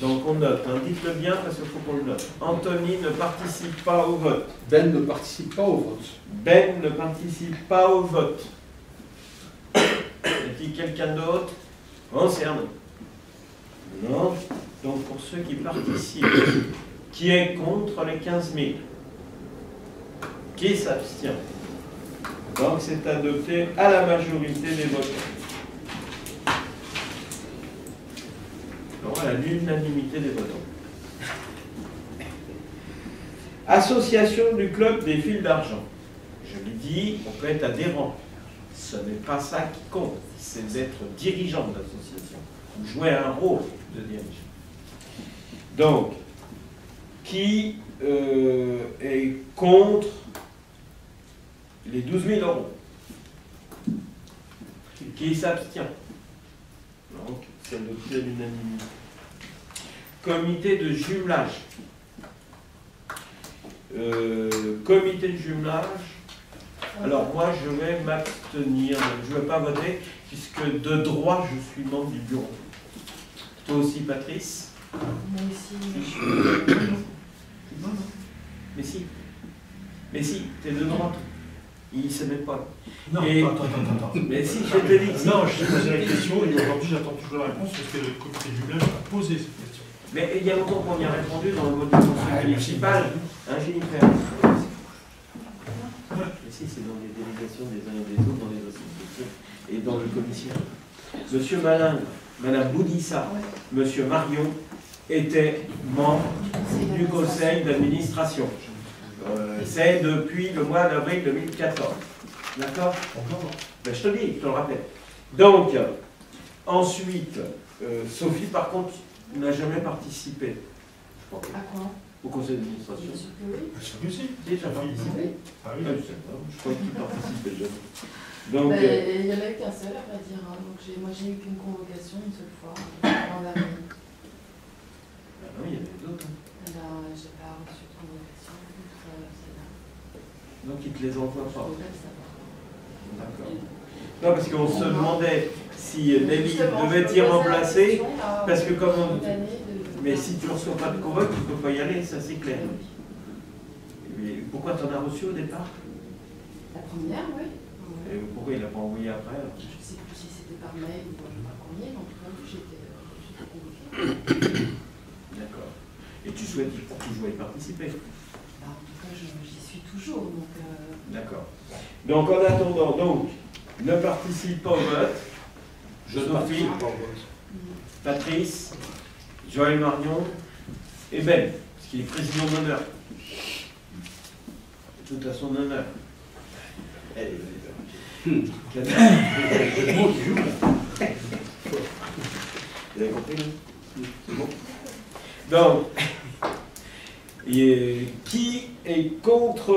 S1: Donc on note, hein. Dites-le bien parce qu'il faut qu'on le note. Anthony ne participe pas au vote.
S7: Ben ne participe pas au vote.
S1: Ben ne participe pas au vote. Y a-t-il quelqu'un d'autre concerné? Non. Donc pour ceux qui participent, qui est contre les 15 000? Qui s'abstient? Donc c'est adopté à la majorité des votants. Alors, à l'unanimité des votants. Association du club des fils d'argent. Je l'ai dit, on peut être adhérent. Ce n'est pas ça qui compte, c'est d'être dirigeant de l'association. Jouer un rôle de dirigeant. Donc, qui est contre les 12 000 euros? Qui s'abstient? Donc, c'est adopté à l'unanimité. Comité de jumelage. Comité de jumelage. Alors moi, je vais m'abstenir. Je ne vais pas voter, puisque de droit, je suis membre du bureau. Toi aussi, Patrice?
S2: Moi aussi.
S1: Non. Mais si. Mais si, t'es de droite. Il ne se met pas.
S3: Non,
S1: Et...
S3: attends.
S1: Mais si, je te dis que si.
S3: Non, je t'ai posé la question et aujourd'hui j'attends toujours la réponse parce que le comité du jumelage a posé cette question.
S1: Mais il y a longtemps qu'on y a répondu dans le mode de conseil municipal. Hein, Jennifer? Mais si, c'est dans les délégations des uns et des autres, dans les associations et dans le commission. Monsieur Malin, Madame Boudissa, Monsieur Marion étaient membres du conseil d'administration. C'est depuis le mois d'avril 2014. D'accord? Ben, je te dis, je te le rappelle. Donc, ensuite, Sophie, par contre, n'a jamais participé.
S2: À quoi?
S1: Au conseil d'administration.
S2: Bien sûr que oui.
S3: Bien sûr que si.
S1: Déjà participé?
S3: Ah
S1: Ah,
S3: oui.
S1: je sais pas, je crois qu'il participait jamais. Donc,
S11: Il n'y en a eu qu'un seul, à vrai dire. Hein. Donc moi, j'ai eu qu'une convocation une seule fois, en avril.
S1: ah non, il y avait d'autres. Hein.
S11: Alors, j'ai pas reçu de convocation, donc celle-là.
S1: Donc, ils ne te les envoient pas.
S11: Je voudrais le savoir.
S1: D'accord. Non, parce qu'on se demandait si Nelly
S11: Justement,
S1: devait
S11: je me
S1: t'y
S11: posais la
S1: remplacer,
S11: question, là,
S1: parce que comme on...
S11: cette année de-
S1: Mais si tu ne reçois pas de convoque, tu ne peux pas y aller, ça c'est clair. Mais pourquoi tu en as reçu au départ?
S11: La première, oui.
S1: Et pourquoi il n'a pas envoyé après?
S11: Je ne sais plus si c'était par mail ou par courrier, mais en tout cas, j'étais convoquée.
S1: D'accord. Et tu souhaites toujours y participer?
S11: Bah, en tout cas, j'y suis toujours. Donc,
S1: D'accord. Donc en attendant, donc, ne participe pas au vote. Joséphine, Patrice, Joël Marion et Ben, parce qu'il est président d'honneur. Tout à son honneur. Allez, vous avez compris, là? C'est bon. Donc, qui est contre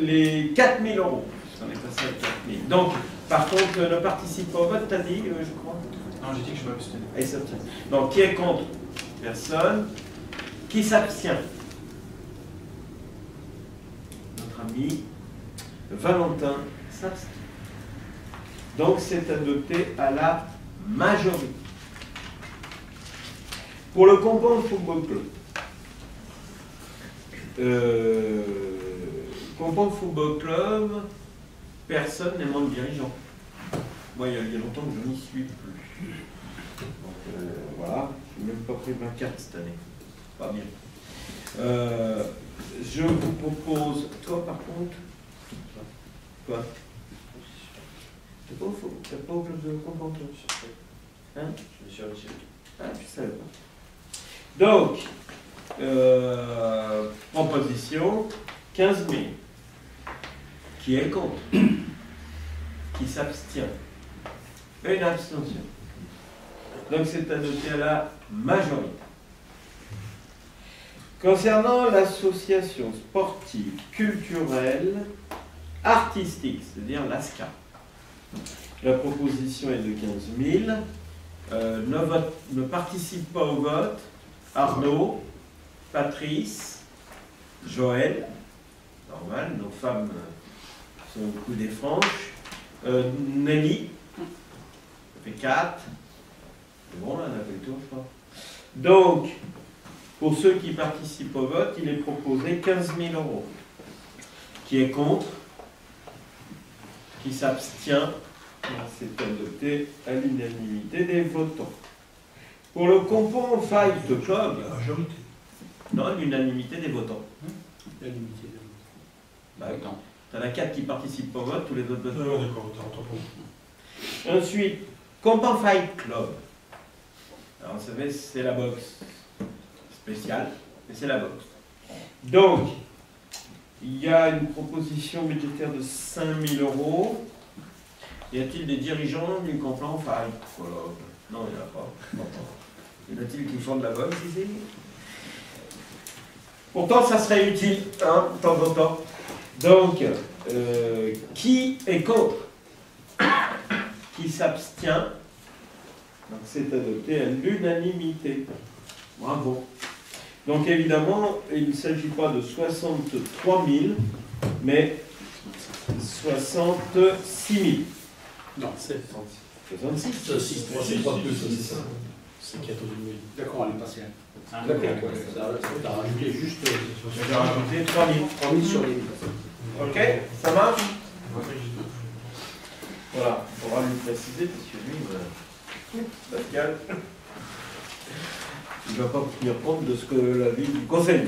S1: les 4 000 euros? On est passé à 4 000. Donc, par contre, ne participe pas au vote, t'as dit, je crois.
S8: Non, j'ai dit que je m'abstenais.
S1: Et s'abstient. Donc, qui est contre? Personne. Qui s'abstient? Notre ami Valentin s'abstient. Donc, c'est adopté à la majorité. Pour le Compan Football Club. Compan Football Club, personne n'est membre dirigeant. Moi, il y a longtemps que je n'y suis plus. Donc, voilà, je n'ai même pas pris ma carte cette année. Pas bien. Je vous propose, toi par contre, quoi? T'es pas au club de Compan? Hein?
S9: Je suis reçu.
S1: Ah, je savais pas. Donc, proposition 15 000. Qui est contre? Qui s'abstient? Une abstention. Donc c'est adopté à la majorité. Concernant l'association sportive, culturelle, artistique, c'est-à-dire l'ASCA, la proposition est de 15 000. Ne participe pas au vote Arnaud, Patrice, Joël, normal, nos femmes sont beaucoup des franches, Nelly, ça fait 4. C'est bon, là, on a fait le tour, je crois. Donc, pour ceux qui participent au vote, il est proposé 15 000 euros. Qui est contre? Qui s'abstient? C'est adopté à l'unanimité des votants. Pour le Compan Fight Club,
S3: La majorité.
S1: non, l'unanimité des votants.
S7: L'unanimité.
S1: Bah oui, t'en as 4 qui participent au vote, tous les autres votent.
S3: Non, d'accord, t'as entendu.
S1: Ensuite, Compan Fight Club. Alors, vous savez, c'est la boxe spéciale, mais c'est la boxe. Donc, il y a une proposition budgétaire de 5 000 euros. Y a-t-il des dirigeants du Compan Fight Club? Non, il n'y en a pas. Y en a-t-il qui font de la boxe ici? Pourtant, ça serait utile, hein, de temps en temps. Donc, qui est contre? Qui s'abstient? Donc, c'est adopté à l'unanimité. Bravo. Donc, évidemment, il ne s'agit pas de 63 000, mais 66 000.
S7: Non, c'est
S1: 66.
S7: 6, 3 plus, c'est ça. C'est 14 000. D'accord, elle est passée. D'accord, t'as rajouté juste.
S1: J'ai rajouté 3 000.
S7: 3 000 sur les 1000.
S1: Ok, ça marche? Voilà, il faudra lui préciser, parce que lui, Pascal, il ne va pas tenir compte de ce que l'avis du conseil.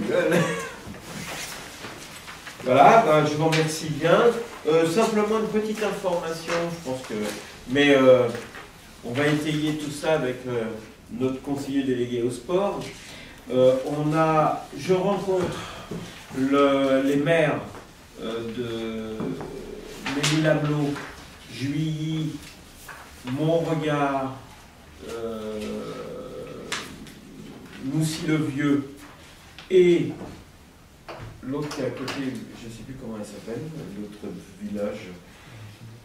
S1: Voilà, ben, je vous remercie bien. Simplement une petite information, je pense que... Mais on va étayer tout ça avec notre conseiller délégué au sport. Je rencontre les maires de Ménil-Amelot, Juilly, Montregard, Moussy-le-Vieux et l'autre qui est à côté, je ne sais plus comment elle s'appelle, l'autre village,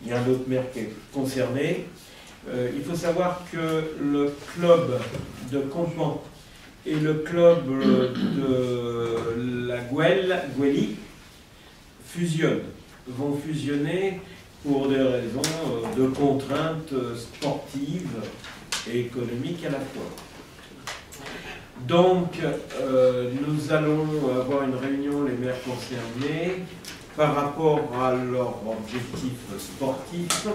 S1: il y a un autre maire qui est concerné. Il faut savoir que le club de Compan et le club de la Gouelly vont fusionner pour des raisons de contraintes sportives et économiques à la fois. Donc, nous allons avoir une réunion, les maires concernés, par rapport à leurs objectifs sportifs,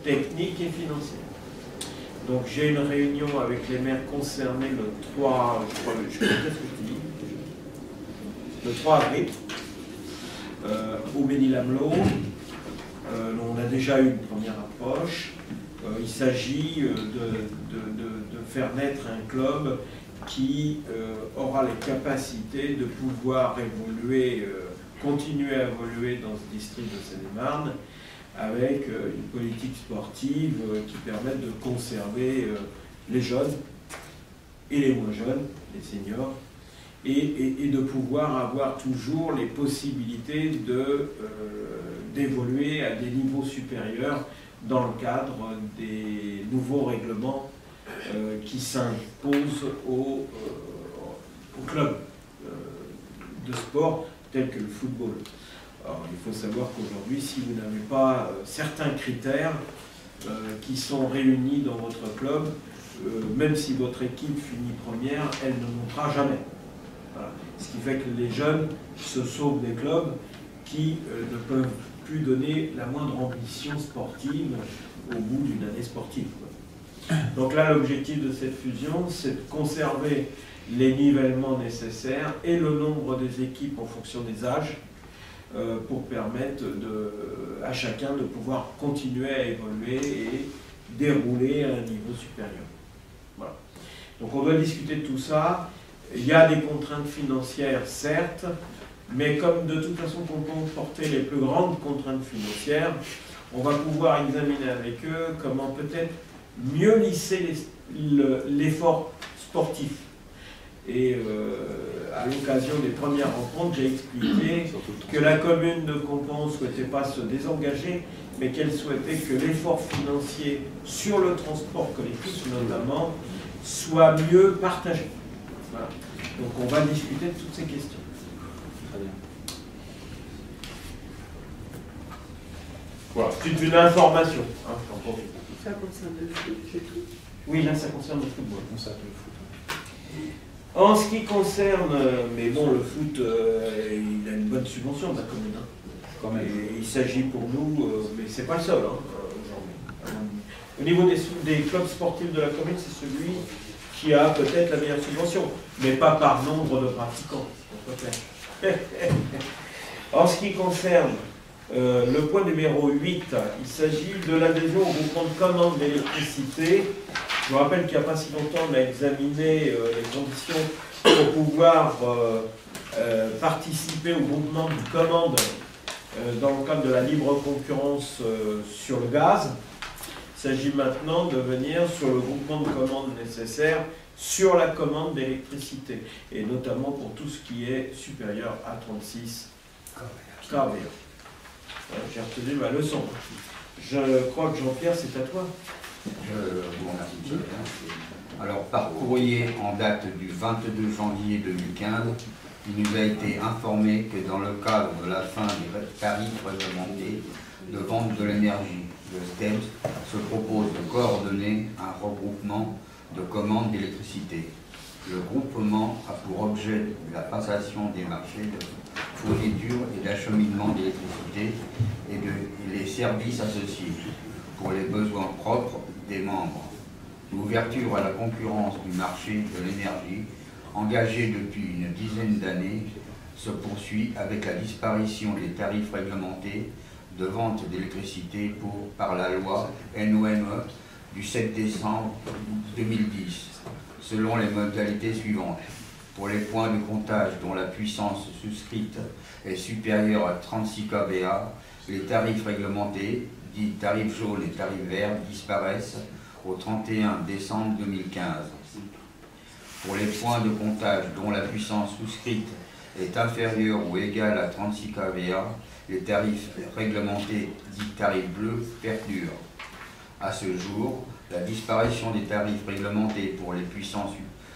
S1: techniques et financiers. Donc, j'ai une réunion avec les maires concernés le 3, le 3 avril, au Mesnil-Amelot. On a déjà eu une première approche. Il s'agit de faire naître un club qui aura les capacités de pouvoir évoluer, continuer à évoluer dans ce district de Seine-et-Marne avec une politique sportive qui permette de conserver les jeunes et les moins jeunes, les seniors, et de pouvoir avoir toujours les possibilités d'évoluer à des niveaux supérieurs dans le cadre des nouveaux règlements qui s'imposent aux clubs de sport tels que le football. Alors, il faut savoir qu'aujourd'hui, si vous n'avez pas certains critères qui sont réunis dans votre club, même si votre équipe finit première, elle ne montera jamais. Voilà. Ce qui fait que les jeunes se sauvent des clubs qui ne peuvent plus donner la moindre ambition sportive au bout d'une année sportive. Donc là, l'objectif de cette fusion, c'est de conserver les nivellements nécessaires et le nombre des équipes en fonction des âges pour permettre à chacun de pouvoir continuer à évoluer et dérouler à un niveau supérieur. Voilà. Donc on doit discuter de tout ça. Il y a des contraintes financières, certes, mais comme de toute façon qu'on peut porter les plus grandes contraintes financières, on va pouvoir examiner avec eux comment peut-être mieux lisser l'effort sportif. Et à l'occasion des premières rencontres, j'ai expliqué que la commune de Compans ne souhaitait pas se désengager, mais qu'elle souhaitait que l'effort financier sur le transport collectif, notamment, soit mieux partagé. Voilà. Donc on va discuter de toutes ces questions.
S7: Très bien.
S1: Voilà, c'est une information. Hein, j'en profite.
S2: Ça concerne le foot, c'est tout.
S1: Oui, là ça concerne le football.
S7: On s'appelle le foot.
S1: En ce qui concerne, mais bon, le foot, il a une bonne subvention de la commune. Hein.
S7: Quand même.
S1: Et il s'agit pour nous, mais c'est pas le seul aujourd'hui. Au niveau des clubs sportifs de la commune, c'est celui qui a peut-être la meilleure subvention, mais pas par nombre de pratiquants. En ce qui concerne le point numéro 8, il s'agit de l'adhésion au groupement de commande d'électricité. Je vous rappelle qu'il n'y a pas si longtemps, on a examiné les conditions pour pouvoir participer au groupement de commande dans le cadre de la libre concurrence sur le gaz. Il s'agit maintenant de venir sur le groupement de commande nécessaire sur la commande d'électricité, et notamment pour tout ce qui est supérieur à 36 kVA. J'ai retenu ma leçon. Je crois que Jean-Pierre, c'est à toi.
S5: Je vous remercie, monsieur le maire. Alors, par courrier en date du 22 janvier 2015, il nous a été informé que dans le cadre de la fin des tarifs réglementés de vente de l'énergie, le STEMS se propose de coordonner un regroupement de commandes d'électricité. Le groupement a pour objet la passation des marchés de fourniture et d'acheminement d'électricité et les services associés pour les besoins propres des membres. L'ouverture à la concurrence du marché de l'énergie, engagée depuis une dizaine d'années, se poursuit avec la disparition des tarifs réglementés de vente d'électricité par la loi NOME du 7 décembre 2010, selon les modalités suivantes. Pour les points de comptage dont la puissance souscrite est supérieure à 36 kVA, les tarifs réglementés, dits tarifs jaunes et tarifs verts, disparaissent au 31 décembre 2015. Pour les points de comptage dont la puissance souscrite est inférieure ou égale à 36 kVA, les tarifs réglementés, dits tarifs bleus, perdurent. À ce jour, la disparition des tarifs réglementés pour les puissances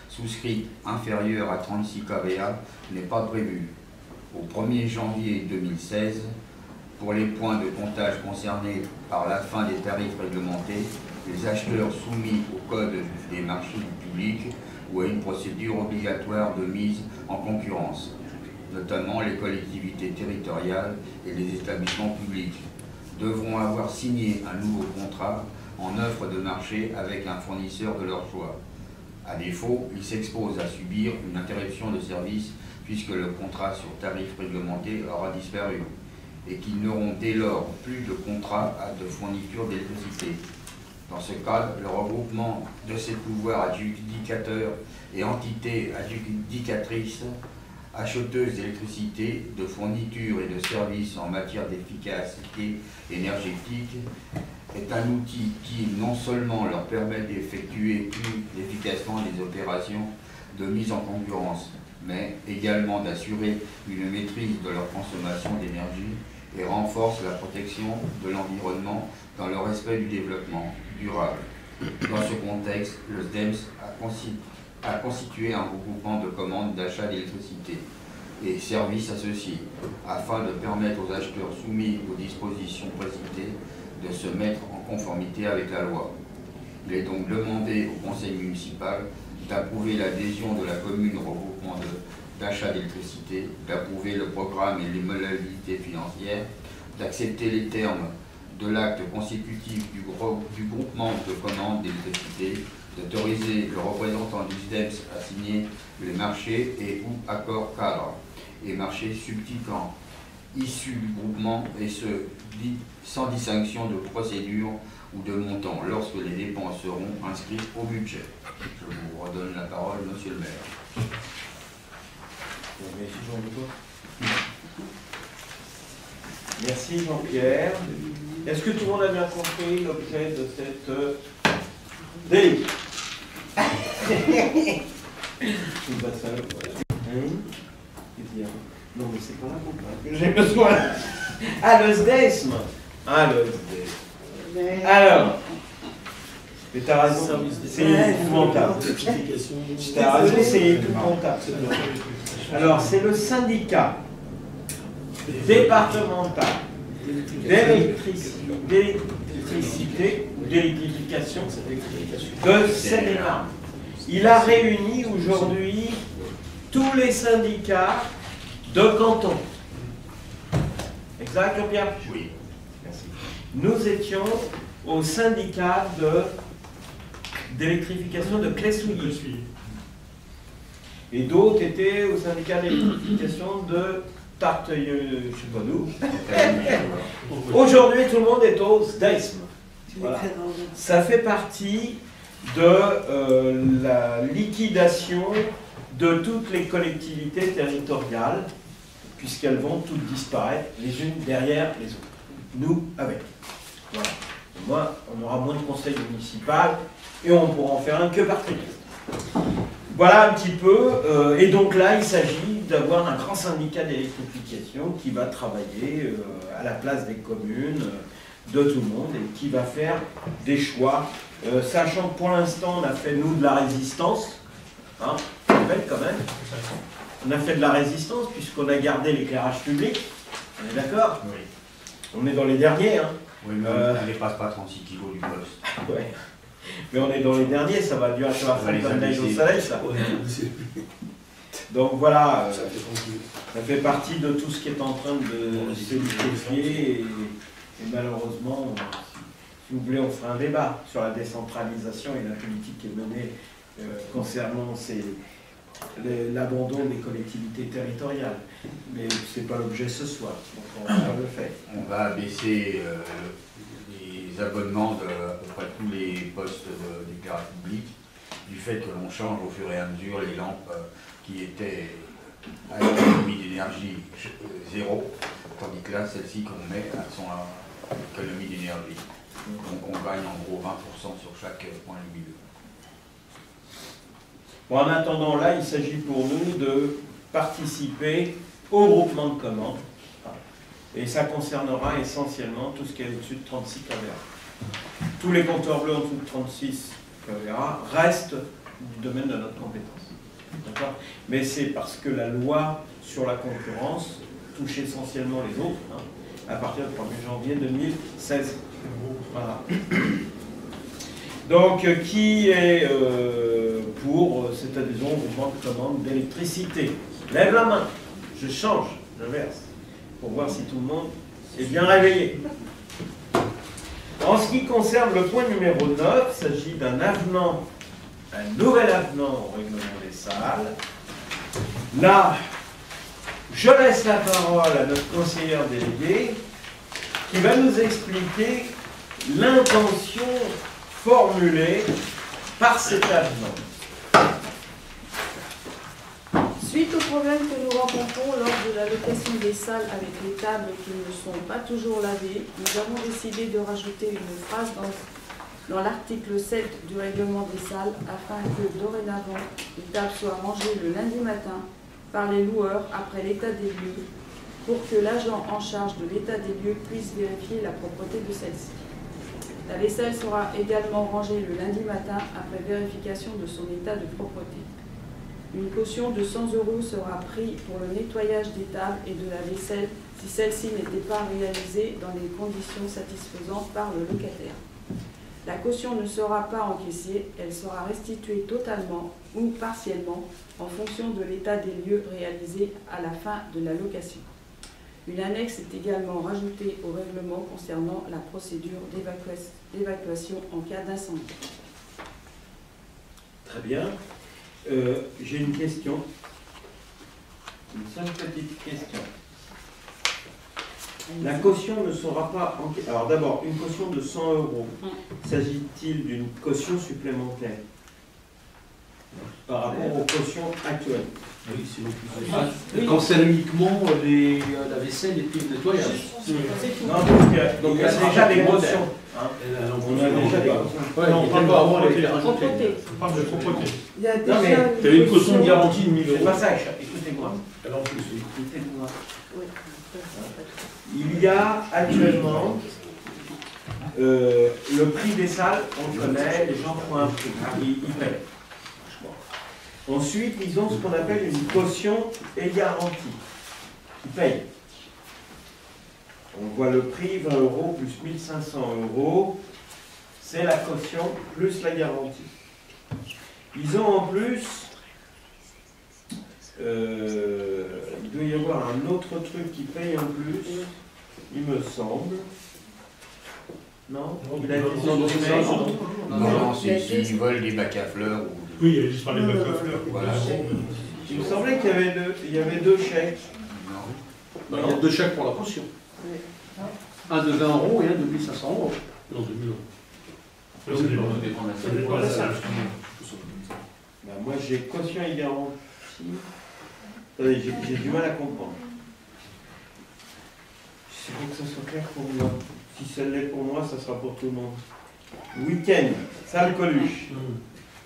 S5: souscrites inférieures à 36 kVA n'est pas prévue. Au 1er janvier 2016, Pour les points de comptage concernés par la fin des tarifs réglementés, les acheteurs soumis au Code des marchés publics ou à une procédure obligatoire de mise en concurrence, notamment les collectivités territoriales et les établissements publics, devront avoir signé un nouveau contrat en offre de marché avec un fournisseur de leur choix. À défaut, ils s'exposent à subir une interruption de service puisque le contrat sur tarif réglementé aura disparu et qu'ils n'auront dès lors plus de contrat de fourniture d'électricité. Dans ce cadre, le regroupement de ces pouvoirs adjudicateurs et entités adjudicatrices, acheteuses d'électricité, de fourniture et de services en matière d'efficacité énergétique est un outil qui non seulement leur permet d'effectuer plus efficacement les opérations de mise en concurrence, mais également d'assurer une maîtrise de leur consommation d'énergie et renforce la protection de l'environnement dans le respect du développement durable. Dans ce contexte, le SDEMS a constitué un regroupement de commandes d'achat d'électricité et services associés, afin de permettre aux acheteurs soumis aux dispositions précitées de se mettre en conformité avec la loi. Il est donc demandé au conseil municipal d'approuver l'adhésion de la commune au regroupement d'achat d'électricité, d'approuver le programme et les modalités financières, d'accepter les termes de l'acte constitutif du groupement de commande d'électricité, d'autoriser le représentant du SDEMS à signer les marchés et ou accords cadres et marchés subséquents issus du groupement, et ce, sans distinction de procédure ou de montant, lorsque les dépenses seront inscrites au budget. Je vous redonne la parole, monsieur le maire.
S1: Merci Jean-Pierre. Est-ce que tout le monde a bien compris l'objet de cette délit? Non, mais c'est pas là qu'on parle. J'ai besoin. Ah, le SDESM. Ah, le SDESM. Alors, mais t'as raison, c'est épouvantable. T'as raison, c'est épouvantable. Alors, c'est le syndicat départemental d'électricité ou d'électrification de Seine-et-Marne. Il a réuni aujourd'hui tous les syndicats de canton. Exact, Jean-Pierre?
S5: Oui.
S1: Merci. Nous étions au syndicat d'électrification de Clé-Souilly. Et d'autres étaient au syndicat d'électrification de Tarteuil, je ne sais pas d'où. Aujourd'hui, tout le monde est au SDESM. Voilà. Ça fait partie de la liquidation de toutes les collectivités territoriales, puisqu'elles vont toutes disparaître les unes derrière les autres. Nous avec. Voilà. Moi, on aura moins de conseil municipal et on pourra en faire un que par trimestre. Voilà un petit peu. Et donc là, il s'agit d'avoir un grand syndicat d'électrification qui va travailler à la place des communes, de tout le monde, et qui va faire des choix, sachant que pour l'instant, on a fait, nous, de la résistance. Hein, quand même. On a fait de la résistance puisqu'on a gardé l'éclairage public. On est d'accord?
S5: Oui.
S1: On est dans les derniers. Hein.
S5: Oui, mais on ne dépasse pas 36 kilos du poste.
S1: Ouais. Mais on est dans les derniers, ça va durer, ça va faire comme neige au soleil, ça. Donc voilà, ça fait partie de tout ce qui est en train de se liquéfier et malheureusement, si vous voulez, on fera un débat sur la décentralisation et la politique qui est menée concernant l'abandon des collectivités territoriales. Mais ce n'est pas l'objet ce soir, donc on va le faire.
S5: On va baisser les abonnements de à peu près tous les postes d'éclairage public, du fait que l'on change au fur et à mesure les lampes qui étaient à économie d'énergie zéro, tandis que là, celles-ci qu'on met, elles sont à économie d'énergie. Donc on gagne en gros 20% sur chaque point lumineux.
S1: Bon, en attendant, là, il s'agit pour nous de participer au groupement de commandes. Et ça concernera essentiellement tout ce qui est au-dessus de 36 kVA. Tous les compteurs bleus en dessous de 36 kVA restent du domaine de notre compétence. D'accord ? Mais c'est parce que la loi sur la concurrence touche essentiellement les autres, hein, à partir du 1er janvier 2016. Voilà. Donc, qui est pour cette adhésion au groupement de commande d'électricité? Lève la main. Je change, j'inverse, pour voir si tout le monde est bien réveillé. En ce qui concerne le point numéro 9, il s'agit d'un avenant, un nouvel avenant au règlement des salles. Là, je laisse la parole à notre conseillère déléguée qui va nous expliquer l'intention formulée par cet avenant.
S2: Suite aux problèmes que nous rencontrons lors de la location des salles avec les tables qui ne sont pas toujours lavées, nous avons décidé de rajouter une phrase dans l'article 7 du règlement des salles afin que dorénavant les tables soient rangées le lundi matin par les loueurs après l'état des lieux pour que l'agent en charge de l'état des lieux puisse vérifier la propreté de celle-ci. La vaisselle sera également rangée le lundi matin après vérification de son état de propreté. Une caution de 100 € sera prise pour le nettoyage des tables et de la vaisselle si celle-ci n'était pas réalisée dans les conditions satisfaisantes par le locataire. La caution ne sera pas encaissée, elle sera restituée totalement ou partiellement en fonction de l'état des lieux réalisé à la fin de la location. Une annexe est également rajoutée au règlement concernant la procédure d'évacuation en cas d'incendie. Très bien. J'ai une question. Une seule petite question. La caution ne sera pas encaissée. Alors d'abord, une caution de 100 €. S'agit-il d'une caution supplémentaire par rapport aux cautions actuelles?
S7: Oui, c'est le plus simple. Oui. Concerne uniquement la vaisselle et puis le nettoyage.
S1: Non, donc il y a déjà des cautions. On a déjà des cautions.
S7: Non, on parle pas avant, elle a été rajoutée.
S3: On parle de propreté.
S6: Il y a
S1: Non, mais
S7: tu as une caution de garantie de 1000 €.
S1: C'est pas ça, écoutez-moi.
S7: Alors, plus,
S1: Écoutez-moi. Il y a actuellement le prix des salles, on connaît, les gens font un prix, ils paient. Ensuite, ils ont ce qu'on appelle une caution et garantie. Ils payent. On voit le prix, 20 € plus 1500 €. C'est la caution plus la garantie. Ils ont en plus, il doit y avoir un autre truc qui paye en plus, il me semble. Non, il a été supprimé.
S5: Non, s'ils volent des bacs à fleurs.
S3: Oui, il y a juste parlé de bacs à fleurs.
S5: Voilà.
S1: Il me semblait qu'il y avait deux chèques.
S7: Il y a deux chèques pour la caution. Un de 20 € et un de 1500 €.
S3: Non, de 1000 €.
S9: Ça dépend de la salle.
S1: Ben, moi j'ai caution et garantie. Attendez, j'ai du mal à comprendre. C'est pour que ça soit clair pour moi. Si ça l'est pour moi, ça sera pour tout le monde. Week-end, salle Coluche.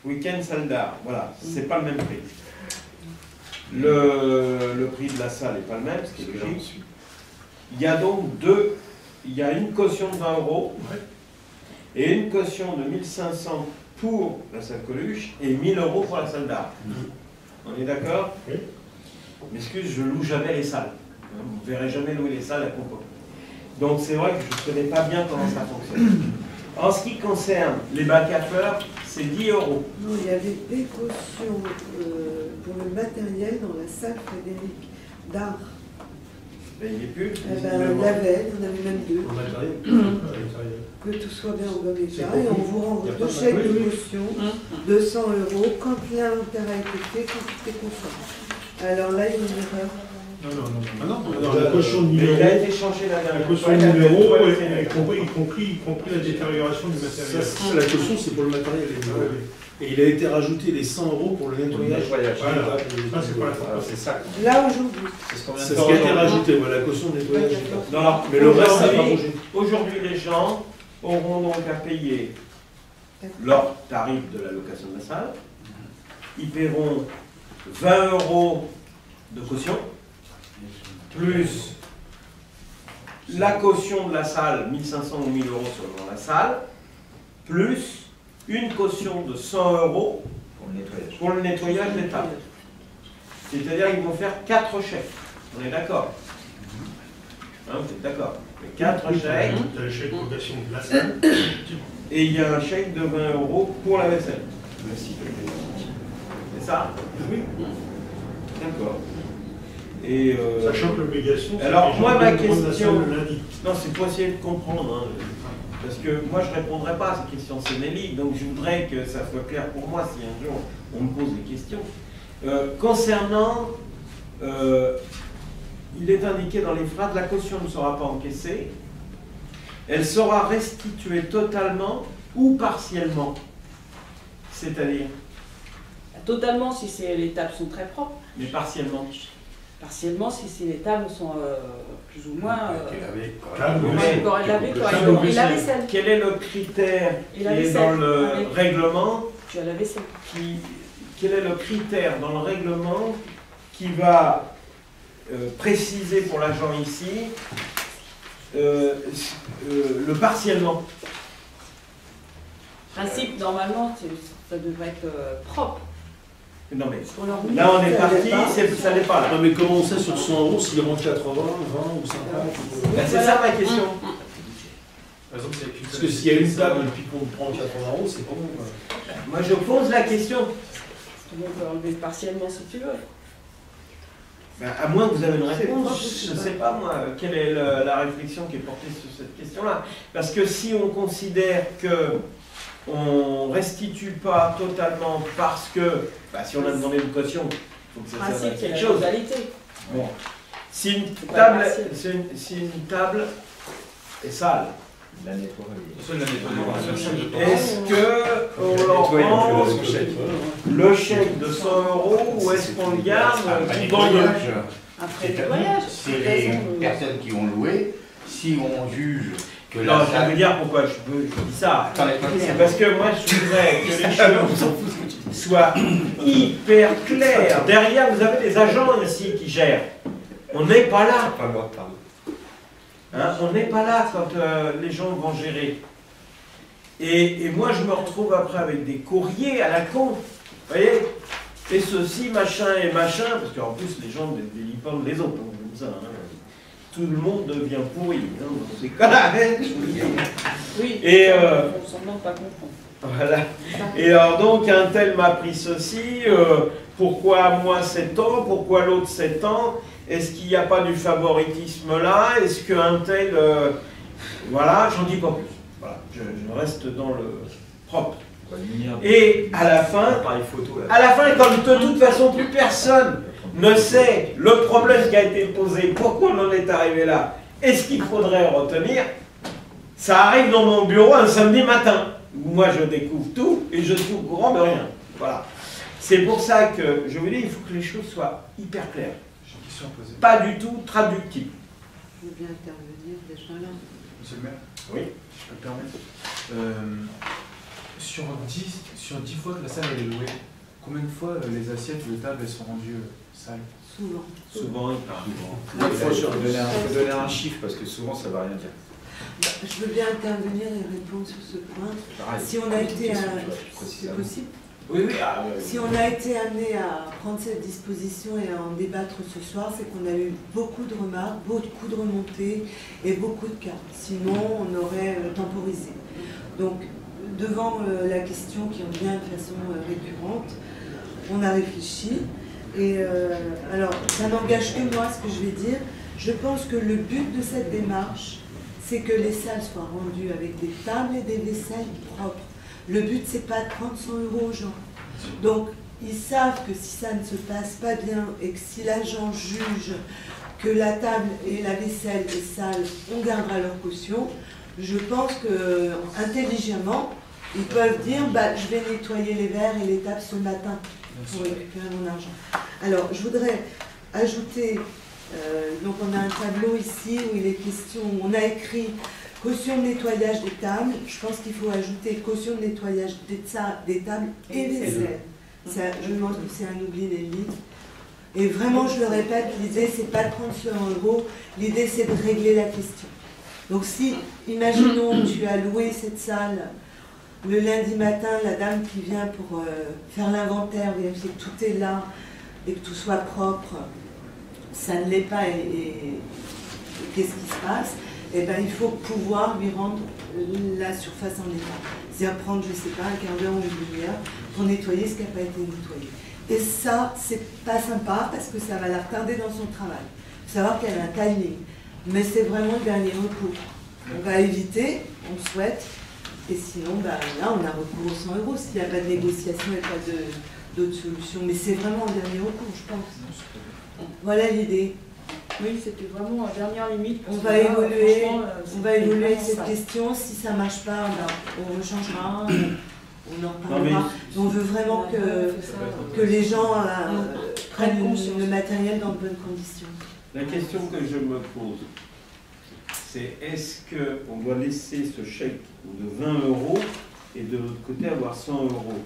S1: Week-end, salle d'art. Voilà, c'est pas le même prix. Le prix de la salle n'est pas le même, ce qui est logique. Il y a donc il y a une caution de 20 € et une caution de 1500 pour la salle Coluche et 1000 € pour la salle d'art. On est d'accord? Oui. M'excuse, je loue jamais les salles. Vous ne verrez jamais louer les salles à Compo. Donc c'est vrai que je ne connais pas bien comment ça fonctionne. En ce qui concerne les bacs à fleurs, c'est 10 €.
S6: Non, il y avait des cautions pour le matériel dans la salle Frédéric d'art.
S1: Ben, il n'y est plus.
S6: Il y avait, il y en avait même deux.
S3: Le matériel.
S6: Que tout soit bien en bon état et on vous renvoie deux chèques de caution de 100 € quand l'intérêt a été fait, quand c'était conforme. Alors là, il y a une erreur.
S3: Non, la caution de 1000 €.
S1: Il a été changé la dernière
S3: fois. La caution de 1000 €, y compris la détérioration du matériel.
S7: Ça, la caution, c'est pour le matériel. Et il a été rajouté les 100 € pour le nettoyage.
S3: Voilà, c'est ça.
S6: Là, aujourd'hui.
S7: C'est ce qui a été rajouté, la caution de nettoyage.
S1: Non,
S7: mais le reste, ça n'a pas bougé.
S1: Aujourd'hui, les gens auront donc à payer leur tarif de la location de la salle. Ils paieront 20 € de caution, plus la caution de la salle, 1500 ou 1000 € selon la salle, plus une caution de 100 € pour le nettoyage des tables. C'est-à-dire qu'ils vont faire 4 chèques. On est d'accord? Hein, vous êtes d'accord? 4 chèques.
S3: Tu as le chèque location de la salle.
S1: Et il y a un chèque de 20 € pour la vaisselle. C'est ça?
S3: Oui.
S1: D'accord. Et
S3: sachant que l'obligation, c'est
S1: alors, moi, ma question.
S3: le lundi.
S1: Non, c'est pour essayer de comprendre. Hein, parce que moi, je ne répondrai pas à ces questions, c'est Nelly. Donc, je voudrais que ça soit clair pour moi si un jour on me pose des questions. Concernant. Il est indiqué dans les phrases, la caution ne sera pas encaissée. Elle sera restituée totalement ou partiellement. C'est-à-dire?
S2: Totalement si les tables sont très propres.
S1: Mais partiellement?
S2: Partiellement si les tables sont plus ou moins...
S1: Et la vaisselle. Quel est le critère qui est dans le règlement?
S2: Tu as la vaisselle.
S1: Quel est le critère dans le règlement qui va préciser pour l'agent ici le partiellement?
S2: Principe, normalement, ça devrait être propre.
S1: Non mais là on est parti, ça n'est pas là.
S7: Non mais comment on sait sur 100 € s'il rentre 80, 20 ou 50
S1: ben, c'est ça ma question.
S7: Parce que s'il y a une table et puis qu'on prend 80 €, c'est pas bon.
S1: Moi je pose la question.
S2: On peut enlever partiellement si tu veux.
S1: Ben, à moins que vous avez une réponse, je ne sais pas moi, quelle est la réflexion qui est portée sur cette question-là. Parce que si on considère que on ne restitue pas totalement parce que, bah, si on a demandé une caution, il faut que ça serve à quelque chose. Bon. Si une table est sale, est-ce qu'on leur prend le chèque de 100 € ou est-ce qu'on le garde
S2: après le voyage?
S5: C'est les personnes qui ont loué, si on juge que
S1: non, je vais vous dire pourquoi je dis ça. C'est parce que moi je voudrais que les choses soient hyper claires. Derrière, vous avez des agents ici qui gèrent. On n'est pas là. Hein, on n'est pas là quand les gens vont gérer. Et moi je me retrouve après avec des courriers à la con. Vous voyez? Et ceci, machin et machin, parce qu'en plus les gens délipendent les autres, comme ça. Hein. Tout le monde devient pourri. Hein, c'est comme ça, je vous le dis.
S2: Oui,
S1: et
S2: on s'en demande pas comprendre.
S1: Voilà. Et alors donc un tel m'a pris ceci, pourquoi moi 7 ans, pourquoi l'autre 7 ans? Est-ce qu'il n'y a pas du favoritisme là? Est-ce qu'un tel... voilà, j'en dis pas plus. Voilà, je reste dans le propre. Et à la fin, comme de toute façon plus personne ne sait le problème qui a été posé, pourquoi on en est arrivé là, et ce qu'il faudrait retenir, ça arrive dans mon bureau un samedi matin. Moi je découvre tout et je suis au courant de rien. Voilà. C'est pour ça que je vous dis, il faut que les choses soient hyper claires.
S8: J'ai une question à poser.
S1: Pas du tout traductibles.
S6: Je veux bien intervenir déjà là.
S8: Monsieur le maire?
S1: Oui.
S8: Si je peux me permettre. Sur 10 fois que la salle elle est louée, combien de fois les assiettes de table elles sont rendues sales?
S6: Souvent.
S1: Souvent, il parle.
S10: Il faut donner un chiffre parce que souvent ça ne va rien dire.
S6: Je veux bien intervenir et répondre sur ce point. Si on a été c'est possible.
S1: Oui.
S6: Si on a été amené à prendre cette disposition et à en débattre ce soir, c'est qu'on a eu beaucoup de remarques, beaucoup de remontées et beaucoup de cas. Sinon, on aurait temporisé. Donc, devant la question qui revient de façon récurrente, on a réfléchi. Et alors, ça n'engage que moi ce que je vais dire. Je pense que le but de cette démarche, c'est que les salles soient rendues avec des tables et des vaisselles propres. Le but, c'est pas de prendre 100 € aux gens. Donc, ils savent que si ça ne se passe pas bien et que si l'agent juge que la table et la vaisselle est sale, on gardera leur caution. Je pense que intelligemment, ils peuvent dire bah, je vais nettoyer les verres et les tables ce matin pour récupérer mon argent. Alors, je voudrais ajouter, donc on a un tableau ici où il est question, on a écrit caution de nettoyage des tables. Je pense qu'il faut ajouter caution de nettoyage des tables et vaisselle. Ça, je pense que c'est un oubli Nelly. Et vraiment, je le répète, l'idée, c'est pas de prendre 100 €, l'idée, c'est de régler la question. Donc si, imaginons, tu as loué cette salle, le lundi matin, la dame qui vient pour faire l'inventaire, vérifier que tout est là et que tout soit propre, ça ne l'est pas et qu'est-ce qui se passe? eh ben, il faut pouvoir lui rendre la surface en état. C'est-à-dire prendre, je ne sais pas, un quart d'heure ou une demi-heure pour nettoyer ce qui n'a pas été nettoyé. Et ça, c'est pas sympa parce que ça va la retarder dans son travail. Il faut savoir qu'elle a un timing. Mais c'est vraiment le dernier recours. On va éviter, on souhaite, et sinon, bah, là, on a recours aux 100 euros s'il n'y a pas de négociation et pas d'autres solutions. Mais c'est vraiment le dernier recours, je pense. Voilà l'idée.
S2: Oui, c'était vraiment la dernière limite.
S6: On va évoluer avec cette question. Si ça ne marche pas, bah, on rechangera, on en reparlera. On veut vraiment que les gens prennent le matériel dans de bonnes conditions.
S1: La question que je me pose, c'est est-ce qu'on doit laisser ce chèque de 20 euros et de l'autre côté avoir 100 euros?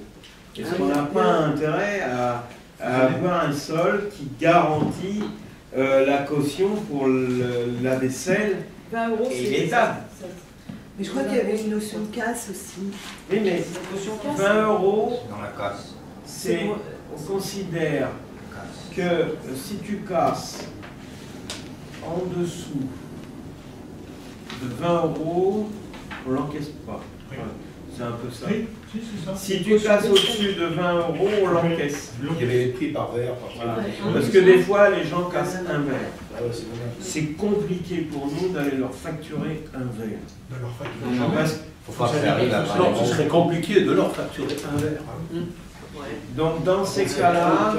S1: Est-ce qu'on n'a pas intérêt à avoir un sol qui garantit la caution pour la vaisselle
S2: 20 euros,
S1: et l'État?
S6: Mais je crois qu'il y avait une notion de casse aussi.
S1: Oui, mais 20 euros,
S5: Dans la casse.
S1: on considère que si tu casses en dessous de 20 euros, on ne l'encaisse pas. Voilà. C'est un peu ça.
S3: Oui, c'est ça.
S1: Si tu casses au-dessus de 20 euros, on l'encaisse.
S7: Il y avait les prix par verre, par
S1: Voilà. Parce que des fois, les gens cassent un verre.
S7: Ah ouais, c'est dommage.
S1: C'est compliqué pour nous d'aller leur facturer un verre.
S3: De leur facture.
S5: Non, faut pas que ça arrive à
S7: Non, ce serait compliqué de leur facturer un verre.
S1: Donc dans ces cas-là,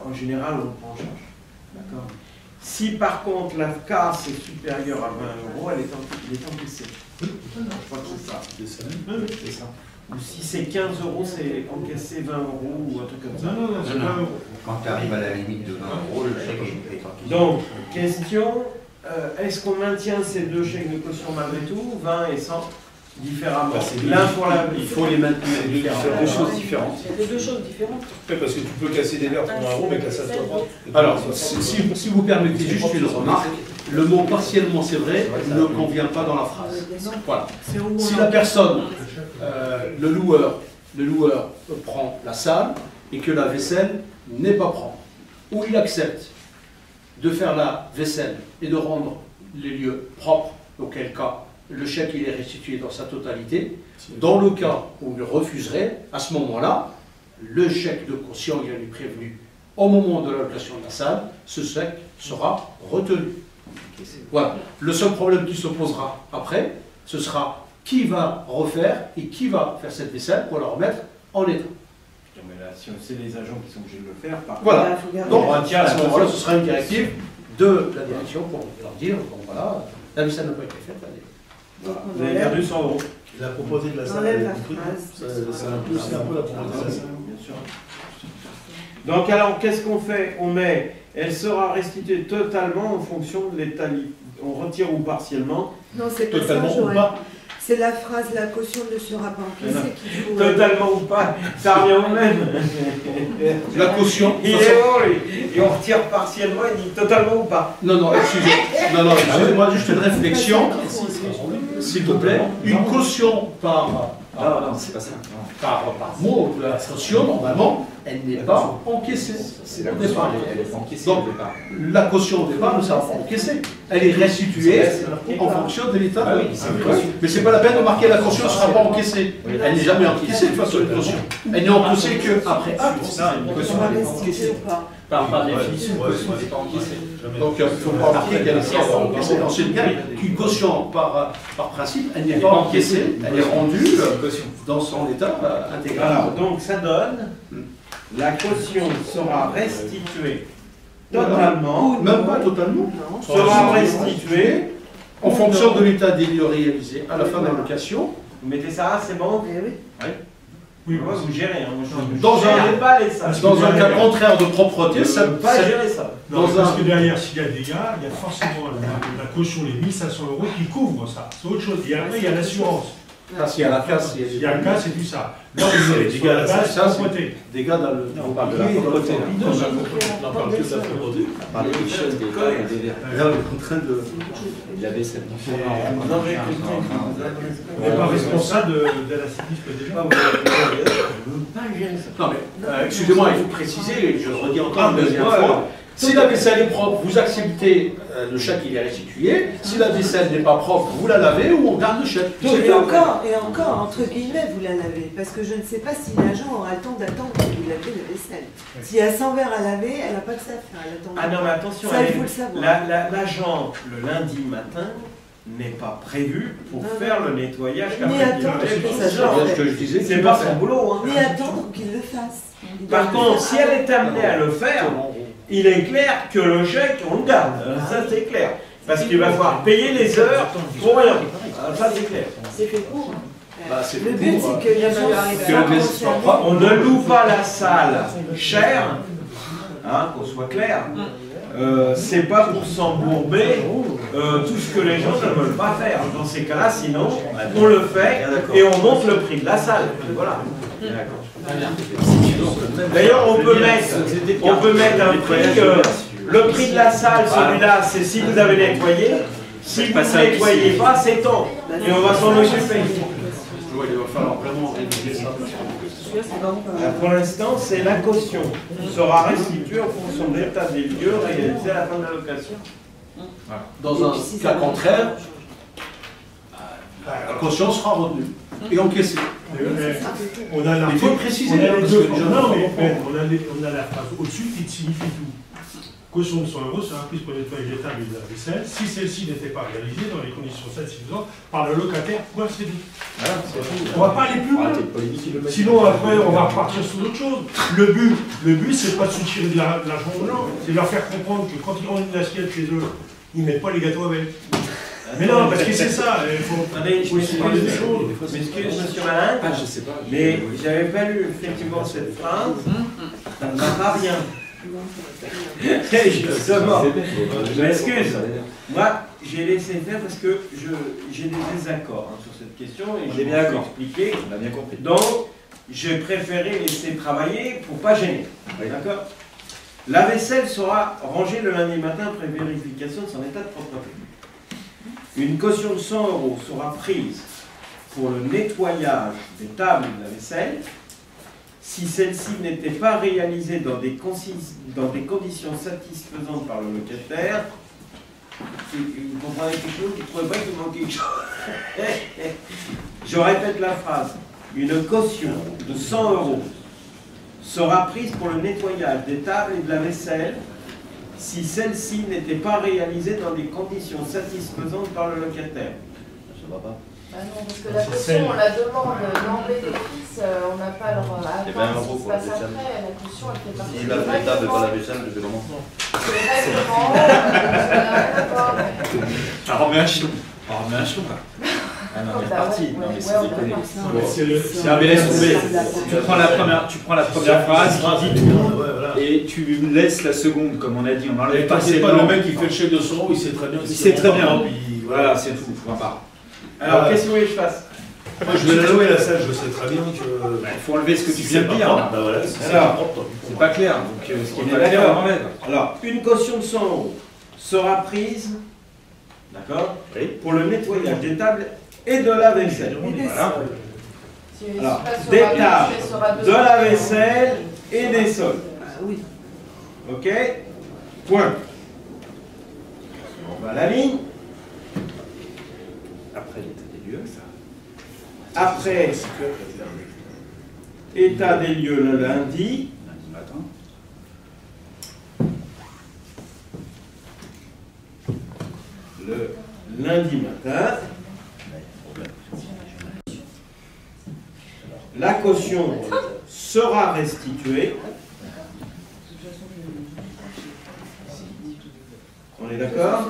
S1: en général, on prend en charge. D'accord. Si par contre la casse est supérieure à 20 euros, elle est encaissée. Je crois que c'est ça.
S7: C'est ça.
S1: C'est ça. Ou si c'est 15 euros, c'est encaissé 20 euros ou un truc comme ça.
S3: Non, c'est 20 euros.
S5: Quand tu arrives à la limite de 20 euros, le chèque est encaissé.
S1: Donc, question, est-ce qu'on maintient ces deux chèques de caution malgré tout, 20 et 100, différemment? L'un pour la...
S7: Il faut les maintenir, c'est deux choses différentes.
S2: C'est deux choses différentes.
S7: Oui, parce que tu peux casser des verres pour 1 euro, mais casser à toi.
S12: Alors, si vous permettez juste une remarque, le mot partiellement c'est vrai ne convient pas dans la phrase. Voilà. Si la personne, le loueur prend la salle et que la vaisselle n'est pas propre, ou il accepte de faire la vaisselle et de rendre les lieux propres, auquel cas le chèque il est restitué dans sa totalité. Dans le cas où il refuserait, à ce moment-là, le chèque de caution, il a lui prévenu au moment de l'allocation de la salle, ce chèque sera retenu. Voilà. Le seul problème qui se posera après, ce sera qui va refaire et qui va faire cette vaisselle pour la remettre en état.
S1: Non, mais là, si c'est les agents qui sont obligés de le faire, par
S12: voilà. Donc,
S1: à
S12: ce moment-là, ce sera une directive de la direction pour leur dire, bon voilà, la vaisselle n'a pas été faite, allez.
S1: Voilà. Vous avez perdu 100 euros.
S7: Il a proposé de la salle. C'est un peu la proposition de la salle.
S1: Bien sûr. Donc alors, qu'est-ce qu'on fait? On met, elle sera restituée totalement en fonction de l'état. On retire ou partiellement.
S6: Non, c'est pas
S7: totalement
S6: ça,
S7: ou pas.
S6: C'est la phrase « la caution ne sera pas encaissée » qu'il faut...
S1: Totalement ou pas, ça revient au même.
S12: La caution...
S1: Il est bon, lui. Et on retire partiellement, il dit totalement ou pas.
S12: Non, excusez-moi, juste une réflexion, s'il vous plaît. Une caution par
S10: c'est pas ça.
S12: Par mot, la caution, normalement, elle n'est pas encaissée.
S10: C'est la caution, elle est encaissée
S12: Donc,
S10: au départ.
S12: la caution au départ ne sera pas encaissée. Elle est restituée en fonction de l'état.
S10: Ah oui,
S12: mais c'est pas la peine de marquer la caution ne sera pas encaissée. Elle n'est jamais encaissée de toute façon, une caution. Elle n'est encaissée qu'après acte.
S10: Une caution, elle est encaissée. Par définition, une caution, elle n'est pas encaissée.
S12: Donc, il ne faut pas marquer qu'elle est encaissée. Ensuite, qu'une caution, par principe, elle n'est pas encaissée, elle est rendue dans son état intégral.
S1: Alors, donc ça donne, la caution sera restituée totalement,
S12: même pas totalement,
S1: sera restituée
S12: en fonction de l'état des lieux réalisés à la fin de la location.
S1: Vous mettez ça, c'est bon?
S3: Oui,
S1: moi, vous gérez. Hein.
S12: Dans un cas contraire de propreté,
S1: ça ne peut pas gérer ça.
S3: Non, parce que derrière, s'il y a des dégâts, il y a forcément la caution, les 1500 euros qui couvrent ça. C'est autre chose. Et après, il y a l'assurance.
S12: S'il y a la casse,
S3: il y a la casse et tout ça. Là, vous avez des dégâts à la base,
S12: ça, c'est dégâts dans le.
S10: On parle de la propreté.
S7: On parle que de la propreté.
S10: On parle des choses, des verres et des verres.
S12: Là, on est en train de.
S10: La vaisselle.
S3: On n'est pas responsable de la cyclisme déjà.
S12: Non, mais excusez-moi, il faut préciser, je le redis encore une deuxième fois, Si la vaisselle est propre, vous acceptez le chèque, il est restitué. Si la vaisselle n'est pas propre, vous la lavez ou on garde le chèque.
S6: Et encore, entre guillemets, vous la lavez. Parce que je ne sais pas si l'agent aura le temps d'attendre que vous lavez la vaisselle. S'il y a 100 verres à laver, elle n'a pas que ça à faire. Elle attend.
S1: Ah non, mais attention,
S6: ça, il faut le savoir.
S1: L'agent, le lundi matin, n'est pas prévu pour faire le nettoyage.
S6: Ni attendre
S1: c'est pas son boulot. Hein.
S6: Ni attendre qu'il le fasse.
S1: Par contre, si elle est amenée à le faire, il est clair que le chèque, on le garde. Ça, c'est clair. Parce qu'il va falloir payer les heures pour rien. Ça, c'est clair.
S2: C'est fait pour.
S6: Le but, c'est que les gens
S1: on ne loue pas la salle chère, hein, qu'on soit clair. C'est pas pour s'embourber tout ce que les gens ne veulent pas faire. Dans ces cas-là, sinon, on le fait et on monte le prix de la salle. Voilà. D'ailleurs, on peut mettre un prix. Le prix de la salle, celui-là, c'est si vous avez nettoyé. Si vous ne nettoyez pas, c'est tant. Et on va s'en occuper.
S12: Il va falloir vraiment réviser ça.
S1: Pour l'instant, c'est la caution qui sera restituée en fonction de l'état des lieux réalisé à la fin de la location.
S12: Dans un cas contraire, la caution sera retenue et encaissée.
S3: On a
S12: il faut préciser.
S3: On a la phrase au-dessus qui signifie tout. Caution de 100 € sera prise pour le nettoyage des tables et de la vaisselle si celle-ci n'était pas réalisée dans les conditions satisfaisantes par le locataire. Point, c'est tout. Voilà, on ne va pas aller plus loin. Sinon, après, on va repartir sur d'autres choses. Le but, c'est pas de se tirer de l'argent aux gens, c'est de leur faire comprendre que quand ils rendent une assiette chez eux, ils ne mettent pas les gâteaux avec. Mais non, parce que c'est ça. Il faut expliquer des choses.
S1: M'excuse, monsieur Malin.
S7: Je sais pas.
S1: Mais j'avais pas lu effectivement cette phrase. Ça ne va pas bien. Justement, je m'excuse. Moi, j'ai laissé faire parce que j'ai des désaccords sur cette question et je vais expliquer.
S7: On a bien compris.
S1: Donc, j'ai préféré laisser travailler pour pas gêner. D'accord. La vaisselle sera rangée le lundi matin après vérification de son état de propreté. Une caution de 100 € sera prise pour le nettoyage des tables et de la vaisselle. Si celle-ci n'était pas réalisée dans des conditions satisfaisantes par le locataire, vous comprenez quelque chose, vous ne trouvez pas qu'il manque quelque chose. Je répète la phrase. Une caution de 100 € sera prise pour le nettoyage des tables et de la vaisselle si celle-ci n'était pas réalisée dans des conditions satisfaisantes par le locataire.
S7: Ça va pas.
S11: Ah non, parce que la caution, on la demande d'emblée des fils, on n'a pas leur attendre ce qui se passe après. La caution, elle fait partie
S7: Il a fait table par la vaisselle, je fais comment?
S11: C'est le règlement,
S7: ça remet un chiot. On remet un chiot, quoi. Ah non, mais c'est parti. Non, mais c'est déconné.
S10: Non, mais laisse tomber. Tu prends la première phrase, tu dis tout, et tu laisses la seconde, comme on a dit. On enlève pas
S3: le mec qui fait le chèque de 100 €, il sait très bien.
S10: Il sait très bien. Voilà, c'est tout.
S1: Alors, qu'est-ce que vous voulez que je fasse?
S3: Moi, je vais la louer la salle, je sais très bien que.
S10: Il faut enlever ce que tu viens de dire.
S3: Bah voilà,
S10: c'est pas clair. Donc, ce qui est pas clair, on enlève.
S1: Alors, une caution de 100 € sera prise, d'accord, pour le nettoyage des tables et de la vaisselle. Voilà. Alors, des tables, de la vaisselle et des sols.
S6: Oui.
S1: Ok? Point. On va à la ligne.
S10: Après l'état des lieux, ça.
S1: Après, état des lieux le lundi.
S10: Lundi matin.
S1: Le lundi matin. La caution sera restituée. On est d'accord?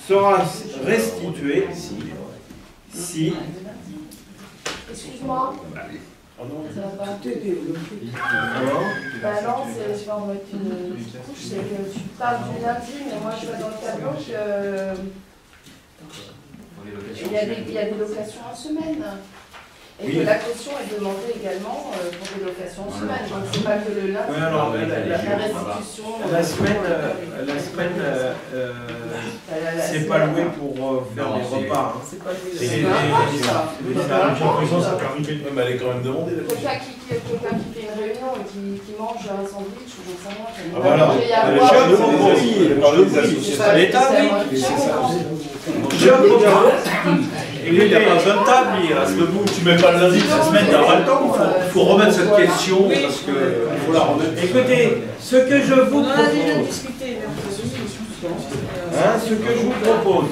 S1: Sera restituée si.
S11: Excuse-moi. Ça va pas. Bah non, je vais en mettre une petite couche, c'est que tu parles du lundi, mais moi je vois dans le tableau que il y a des locations en semaine. Et que la caution est demandée également pour des locations en semaine. Donc c'est pas que le lundi.
S1: Oui, alors,
S11: la restitution.
S1: La semaine, c'est pas loué pour faire des repas. Hein.
S11: C'est pas loué.
S1: C'est
S3: ça peut arriver.
S7: Mais elle est quand même demandée.
S11: Quelqu'un qui fait une réunion et qui mange un sandwich ou j'en sais rien.
S7: Voilà.
S1: L'État, oui. Je propose.
S10: Et lui, il n'y a pas besoin de table, il reste debout. Tu mets pas le lundi de la semaine, t'as pas le temps.
S12: Il faut remettre cette question parce qu'il faut la remettre.
S1: Écoutez, ce que je vous propose, ce que je vous propose,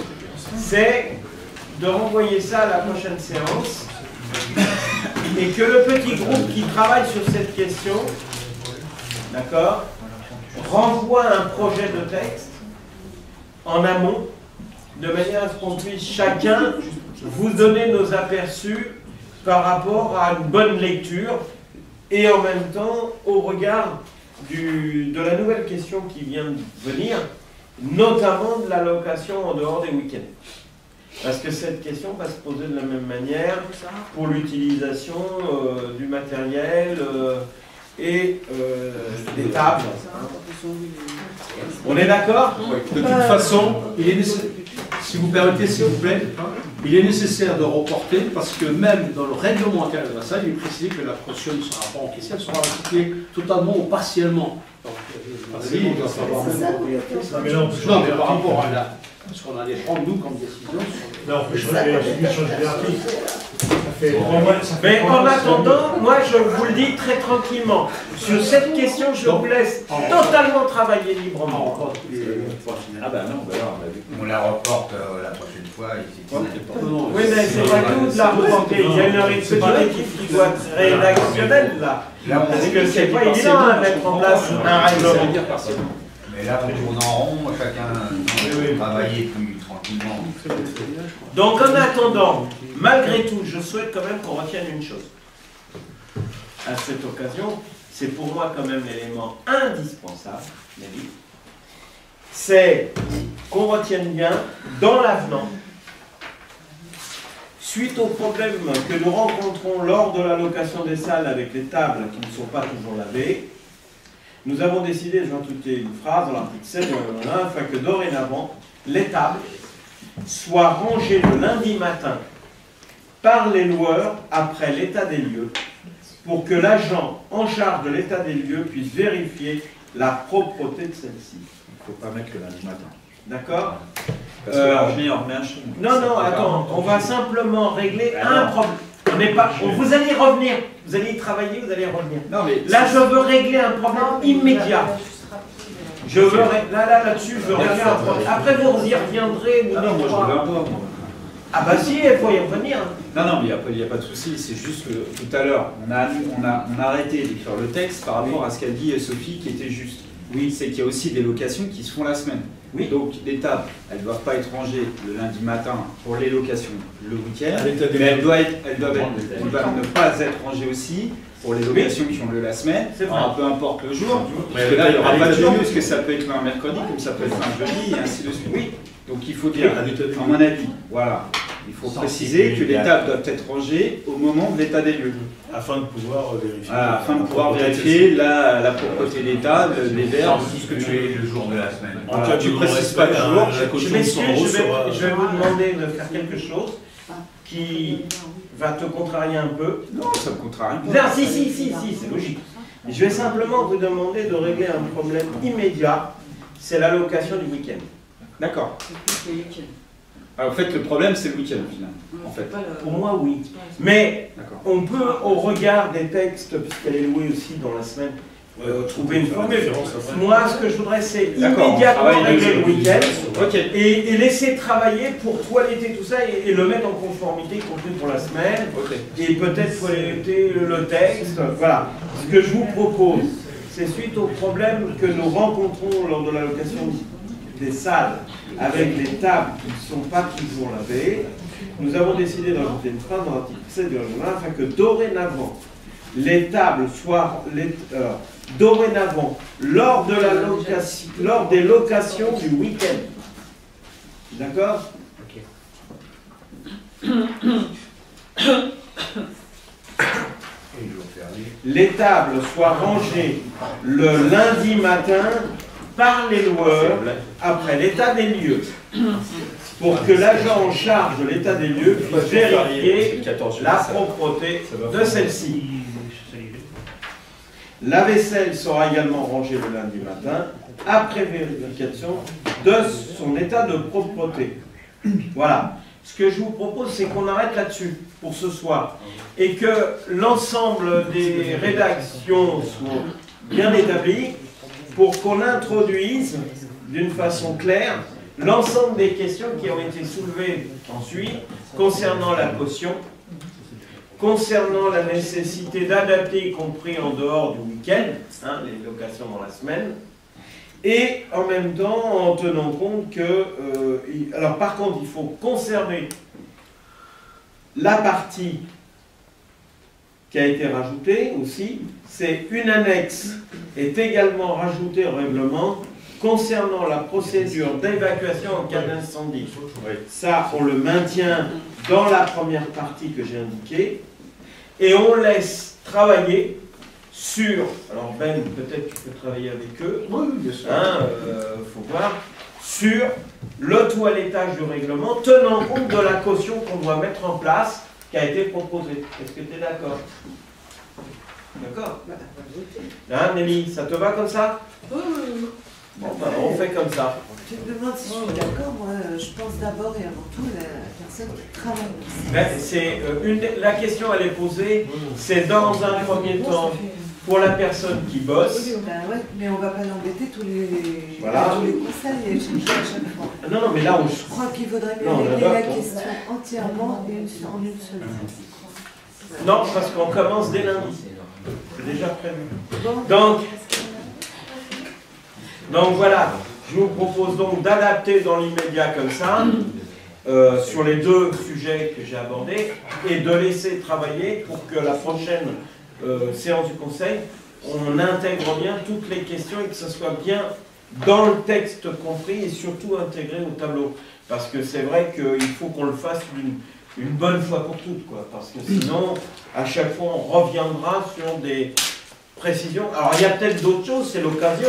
S1: c'est de renvoyer ça à la prochaine séance et que le petit groupe qui travaille sur cette question, d'accord, renvoie un projet de texte en amont, de manière à ce qu'on puisse chacun vous donner nos aperçus par rapport à une bonne lecture et en même temps au regard de la nouvelle question qui vient de venir, notamment de la location en dehors des week-ends. Parce que cette question va se poser de la même manière pour l'utilisation du matériel et des tables. On est d'accord?
S12: De toute façon, il est nécessaire, si vous permettez, s'il vous plaît, il est nécessaire de reporter parce que même dans le règlement intérieur de la salle, il est précisé que la caution ne sera pas encaissée, elle sera restituée totalement ou partiellement. Donc, non, mais par rapport à ce qu'on allait prendre nous comme décision.
S3: Là, on peut changer l'article.
S1: Mais en attendant, moi je vous le dis très tranquillement, sur cette question je vous laisse totalement travailler librement.
S10: Ah ben non,
S5: on la reporte la prochaine fois.
S1: Oui, mais c'est pas tout de la reporter, il y a une rectificative qui doit être rédactionnelle là. Parce que c'est pas évident à mettre en place un règlement.
S5: Mais là, on tourne en rond, chacun travailler plus tranquillement.
S1: Donc en attendant, malgré tout, je souhaite quand même qu'on retienne une chose. À cette occasion, c'est pour moi quand même l'élément indispensable, c'est qu'on retienne bien dans l'avenant, suite aux problèmes que nous rencontrons lors de la location des salles avec les tables qui ne sont pas toujours lavées, nous avons décidé, je vais ajouter une phrase dans l'article 7, afin que dorénavant, les tables soient rangées le lundi matin par les loueurs après l'état des lieux, pour que l'agent en charge de l'état des lieux puisse vérifier la propreté de celle-ci.
S10: Il ne faut pas mettre le lundi matin.
S1: D'accord?
S10: Parce que là, on remet un chou.
S1: Non, attends, on va simplement régler un problème. Vous allez revenir, vous allez y travailler, vous allez revenir. Non, mais là, je veux régler un problème immédiat. Je veux là-dessus, je veux régler un problème. Après, vous y reviendrez.
S10: Ah non, moi, je reviens pas.
S1: Ah bah si, il faut y revenir.
S10: Non, mais il n'y a pas de souci. C'est juste que tout à l'heure, on a arrêté d'écrire le texte par rapport à ce qu'a dit Sophie qui était juste. Oui, c'est qu'il y a aussi des locations qui se font la semaine. Oui. Donc les tables, elles ne doivent pas être rangées le lundi matin pour les locations le week-end, mais elles doivent ne pas être rangées aussi pour les locations qui ont lieu la semaine, alors, peu importe le jour, parce que là il n'y aura pas de jour, parce que ça peut être un mercredi, comme ça peut être un jeudi, et ainsi de suite. Oui. Donc il faut dire, à mon avis, voilà, il faut préciser que les tables doivent être rangées au moment de l'état des lieux.
S7: Afin de pouvoir vérifier.
S10: Voilà, afin de pouvoir vérifier la propreté des tables, les verres,
S5: tout ce que tu es le jour de la semaine.
S10: Voilà, tu ne précises pas le jour.
S1: Je m'excuse, je vais vous demander de faire quelque chose qui va te contrarier un peu.
S10: Non, ça ne me contrarie pas.
S1: Non, si, c'est logique. Je vais simplement vous demander de régler un problème immédiat, c'est l'allocation du week-end. D'accord.
S10: Alors, en fait, le problème, c'est le week-end, finalement. En fait.
S1: Pour moi, oui. Mais on peut, au regard des textes, puisqu'elle est louée aussi dans la semaine, trouver une formule. Moi, ce que je voudrais, c'est immédiatement régler le week-end et laisser travailler pour toiletter tout ça et le mettre en conformité, y compris pour la semaine, et peut-être toiletter le texte. Voilà. Ce que je vous propose, c'est suite aux problèmes que nous rencontrons lors de la location des salles avec les tables qui ne sont pas toujours lavées, nous avons décidé d'ajouter une phrase dans l'article 7 du règlement afin que dorénavant, les tables soient dorénavant lors des locations du week-end. D'accord? les tables soient rangées le lundi matin par les loueurs après l'état des lieux, pour que l'agent en charge de l'état des lieux puisse vérifier la propreté de celle-ci. La vaisselle sera également rangée le lundi matin après vérification de son état de propreté. Voilà. Ce que je vous propose, c'est qu'on arrête là-dessus pour ce soir et que l'ensemble des rédactions soient bien établies pour qu'on introduise d'une façon claire l'ensemble des questions qui ont été soulevées ensuite concernant la caution, concernant la nécessité d'adapter, y compris en dehors du week-end, hein, les locations dans la semaine, et en même temps en tenant compte que... alors par contre, il faut conserver la partie qui a été rajoutée aussi, c'est une annexe est également rajoutée au règlement concernant la procédure d'évacuation en cas d'incendie. Ça, on le maintient dans la première partie que j'ai indiquée, et on laisse travailler sur, alors Ben, peut-être tu peux travailler avec eux, oui, bien sûr. Faut voir, sur le toilettage du règlement, tenant compte de la caution qu'on doit mettre en place, qui a été proposée. Est-ce que tu es d'accord? D'accord? Hein, Nelly, ça te va comme ça?
S6: Oui.
S1: Bon, ben, on fait comme ça.
S6: Tu me demandes si je suis d'accord, moi je pense d'abord et avant tout à la personne qui travaille.
S1: Ben, la question elle est posée, c'est dans un premier temps pour la personne qui bosse.
S6: Ben ouais, mais on ne va pas l'embêter tous les conseils et chercher à chaque fois.
S1: Non, mais là
S6: je crois qu'il vaudrait mieux régler la question entièrement et en une seule fois.
S1: Non, parce qu'on commence dès lundi. C'est déjà prévu. Donc voilà, je vous propose donc d'adapter dans l'immédiat comme ça, sur les deux sujets que j'ai abordés, et de laisser travailler pour que la prochaine séance du Conseil, on intègre bien toutes les questions et que ce soit bien dans le texte compris et surtout intégré au tableau. Parce que c'est vrai qu'il faut qu'on le fasse une bonne fois pour toutes, quoi. Parce que sinon, à chaque fois, on reviendra sur des précisions. Alors, il y a peut-être d'autres choses, c'est l'occasion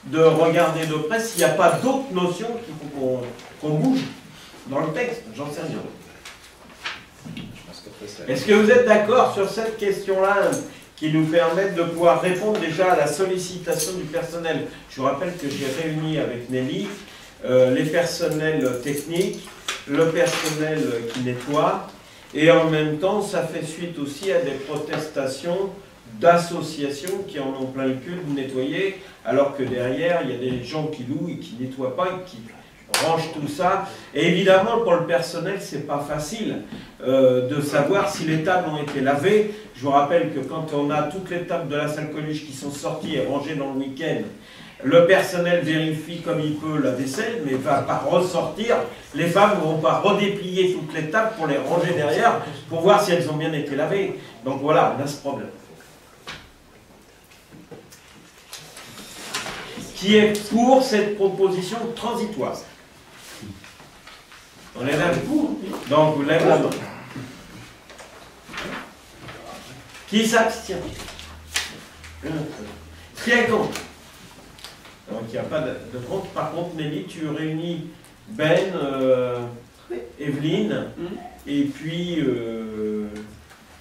S1: de regarder de près s'il n'y a pas d'autres notions qu'il faut qu'on bouge dans le texte. J'en sais rien. Est-ce que vous êtes d'accord sur cette question-là qui nous permet de pouvoir répondre déjà à la sollicitation du personnel? Je vous rappelle que j'ai réuni avec Nelly les personnels techniques, le personnel qui nettoie, et en même temps, ça fait suite aussi à des protestations d'associations qui en ont plein le cul de nettoyer, alors que derrière, il y a des gens qui louent et qui ne nettoient pas et qui rangent tout ça. Et évidemment, pour le personnel, c'est pas facile de savoir si les tables ont été lavées. Je vous rappelle que quand on a toutes les tables de la salle Coluche qui sont sorties et rangées dans le week-end, le personnel vérifie comme il peut la vaisselle, mais ne va pas ressortir. Les femmes ne vont pas redéplier toutes les tables pour les ranger derrière, pour voir si elles ont bien été lavées. Donc voilà, on a ce problème. Qui est pour cette proposition transitoire? On est là pour. Donc, vous lèvez la main. Qui s'abstient? Qui est contre? Donc, il n'y a pas de contre. Par contre, Nelly, tu réunis Ben, Evelyne, et puis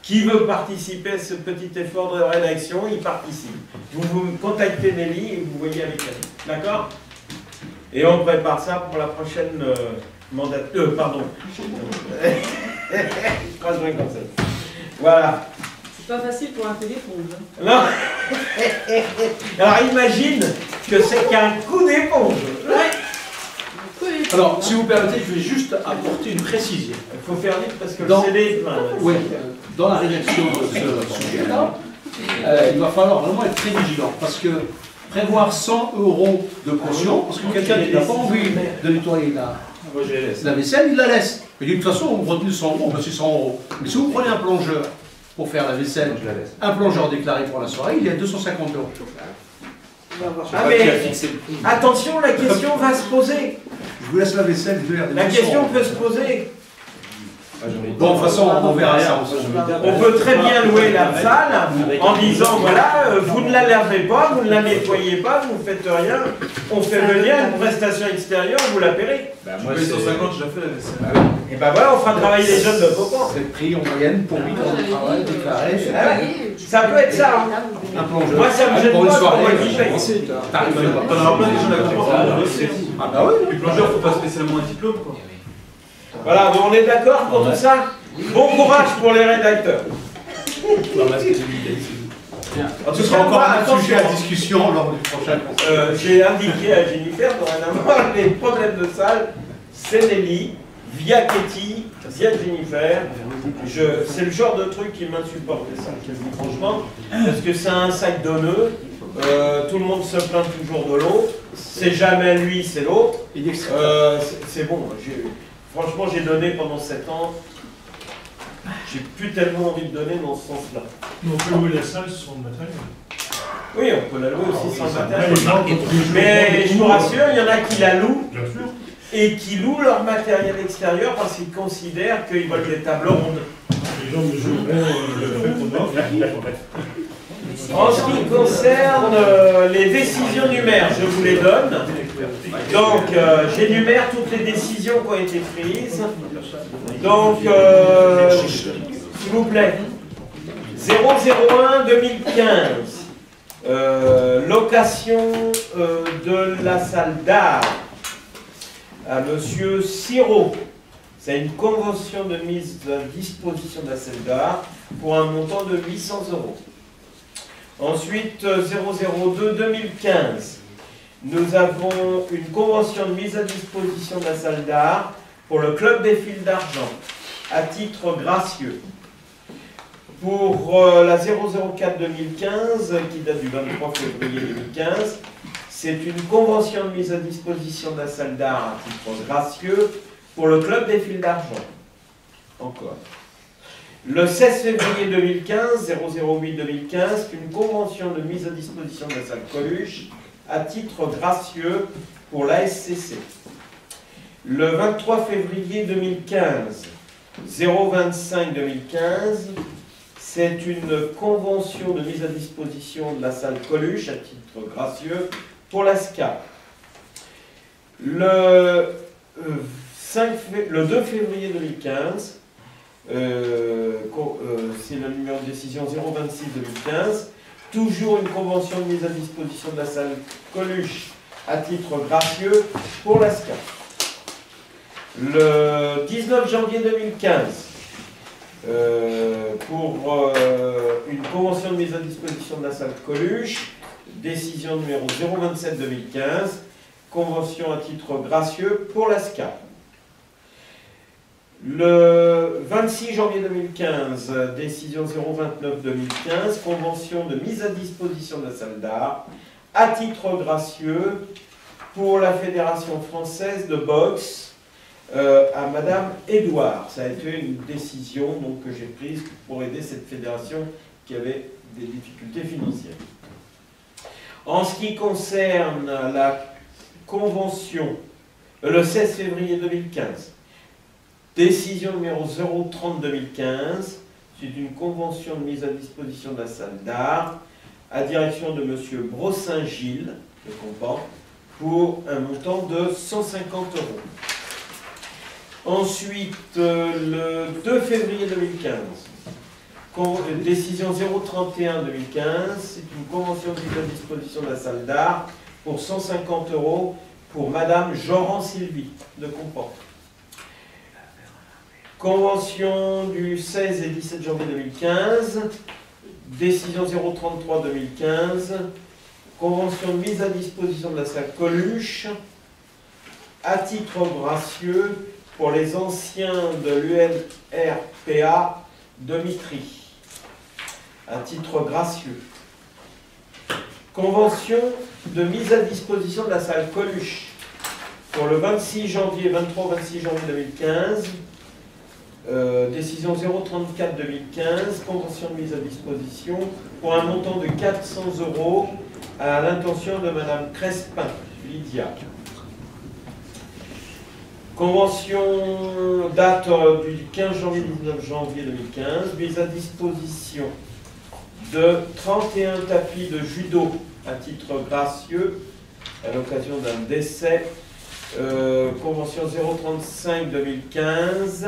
S1: qui veut participer à ce petit effort de rédaction, il participe. Vous me contactez Nelly et vous voyez avec elle. D'accord? Et on prépare ça pour la prochaine pardon. Voilà.
S2: C'est pas facile pour un téléphone.
S1: Non. Alors imagine que c'est qu'un coup d'éponge.
S12: Alors, si vous permettez, je vais juste apporter une précision.
S1: Il faut faire vite parce que le CD est plein.
S12: Oui, dans la rédaction de ce sujet-là, il va falloir vraiment être très vigilant parce que prévoir 100 € de caution, parce que quelqu'un qui n'a pas envie de nettoyer la vaisselle, il la laisse. Et de toute façon, on retient 100 €, c'est 100 €. Mais si vous prenez un plongeur pour faire la vaisselle, un plongeur déclaré pour la soirée, il est à 250 €.
S1: Ah mais attention, la question va se poser.
S12: Je vous laisse la vaisselle, je vais
S1: la question peut se poser.
S12: Bon, de toute façon, on verra ça.
S1: On peut très bien louer la salle en disant, voilà, vous ne la lavez pas, vous ne la nettoyez pas, vous ne faites rien, on fait venir une prestation extérieure, vous la paierez.
S7: Moi, 150, je la fais la vaisselle.
S1: Et ben voilà, on fera travailler les jeunes de Popan.
S12: C'est le prix en moyenne pour 8 ans de travail déclaré.
S1: Ça peut être ça.
S12: Un plongeur.
S1: Moi, ça me gêne
S12: pour une
S1: pas
S12: soirée.
S1: pour moi qui paye.
S7: T'en auras plein des gens à comprendre.
S12: Ah bah oui.
S7: Les plongeurs, faut pas spécialement un diplôme, quoi.
S1: Voilà, donc on est d'accord pour tout ça? Bon courage pour les rédacteurs.
S12: Ce sera encore un sujet à discussion lors du prochain conseil.
S1: J'ai indiqué à Jennifer, dorénavant, les problèmes de salle, c'est Nelly, via Katie, via Jennifer. C'est le genre de truc qui m'insupporte, ça, franchement, parce que c'est un sac donneux. Tout le monde se plaint toujours de l'autre. C'est jamais lui, c'est l'autre. C'est bon. Franchement, j'ai donné pendant 7 ans. J'ai plus tellement envie de donner dans ce sens-là.
S3: On peut louer la salle sans le matériel.
S1: Oui, on peut la louer aussi sans matériel. Mais je vous rassure, il y en a qui la louent et qui louent leur matériel extérieur parce qu'ils considèrent qu'ils veulent des tables rondes.
S3: Les gens mesureront le fait
S1: En ce qui concerne les décisions du maire, je vous les donne. Donc, j'énumère toutes les décisions qui ont été prises. Donc, s'il vous plaît, 001-2015, location de la salle d'art à Monsieur Siro. C'est une convention de mise à disposition de la salle d'art pour un montant de 800 €. Ensuite, 002-2015, nous avons une convention de mise à disposition de la salle d'art pour le Club des Fils d'Argent, à titre gracieux. Pour la 004-2015, qui date du 23 février 2015, c'est une convention de mise à disposition de la salle d'art à titre gracieux pour le Club des Fils d'Argent. Encore. Le 16 février 2015, 008-2015, une convention de mise à disposition de la salle Coluche à titre gracieux pour la SCC. Le 23 février 2015, 025-2015, c'est une convention de mise à disposition de la salle Coluche à titre gracieux pour la SCA. Le 2 février 2015, c'est le numéro de décision 026-2015, toujours une convention de mise à disposition de la salle Coluche à titre gracieux pour la SCA. Le 19 janvier 2015, pour une convention de mise à disposition de la salle Coluche, décision numéro 027-2015, convention à titre gracieux pour la SCA. Le 26 janvier 2015, décision 029-2015, convention de mise à disposition de la salle d'art à titre gracieux pour la Fédération française de boxe à Madame Édouard. Ça a été une décision donc, que j'ai prise pour aider cette fédération qui avait des difficultés financières. En ce qui concerne la convention, le 16 février 2015, décision numéro 030-2015, c'est une convention de mise à disposition de la salle d'art à direction de M. Brossin-Gilles, de Compan, pour un montant de 150 €. Ensuite, le 2 février 2015, décision 031-2015, c'est une convention de mise à disposition de la salle d'art pour 150 € pour Madame Joran Sylvie, de Compan. Convention du 16 et 17 janvier 2015, décision 033-2015, convention de mise à disposition de la salle Coluche, à titre gracieux pour les anciens de l'UNRPA de Mitry, à titre gracieux. Convention de mise à disposition de la salle Coluche pour le 26 janvier, 23-26 janvier 2015, décision 034-2015, convention de mise à disposition pour un montant de 400 € à l'intention de Madame Crespin, Lydia. Convention date du 15 janvier 19 janvier 2015, mise à disposition de 31 tapis de judo à titre gracieux à l'occasion d'un décès. Convention 035-2015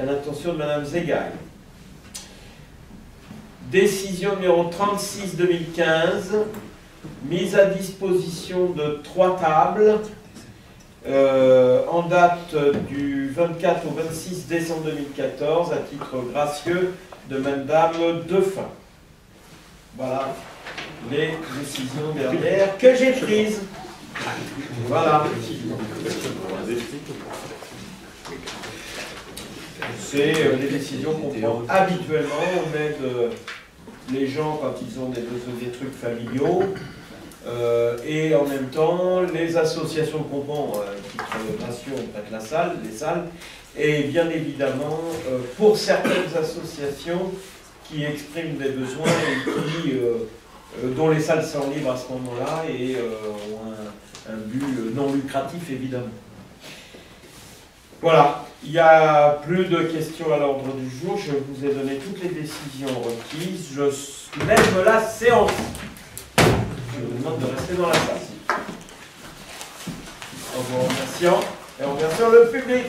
S1: à l'intention de Madame Zegaï. Décision numéro 36-2015, mise à disposition de 3 tables en date du 24 au 26 décembre 2014 à titre gracieux de Madame Defin. Voilà les décisions dernières que j'ai prises. Voilà. C'est les décisions qu'on prend habituellement. On aide les gens quand ils ont des trucs familiaux. Et en même temps, les associations qu'on prend, titre gracieux, on prête la salle, les salles. Et bien évidemment, pour certaines associations qui expriment des besoins et qui, dont les salles sont libres à ce moment-là et ont un but non lucratif évidemment. Voilà, il n'y a plus de questions à l'ordre du jour, je vous ai donné toutes les décisions requises, je lève la séance. Je vous demande de rester dans la salle. En vous remerciant et en remerciant le public.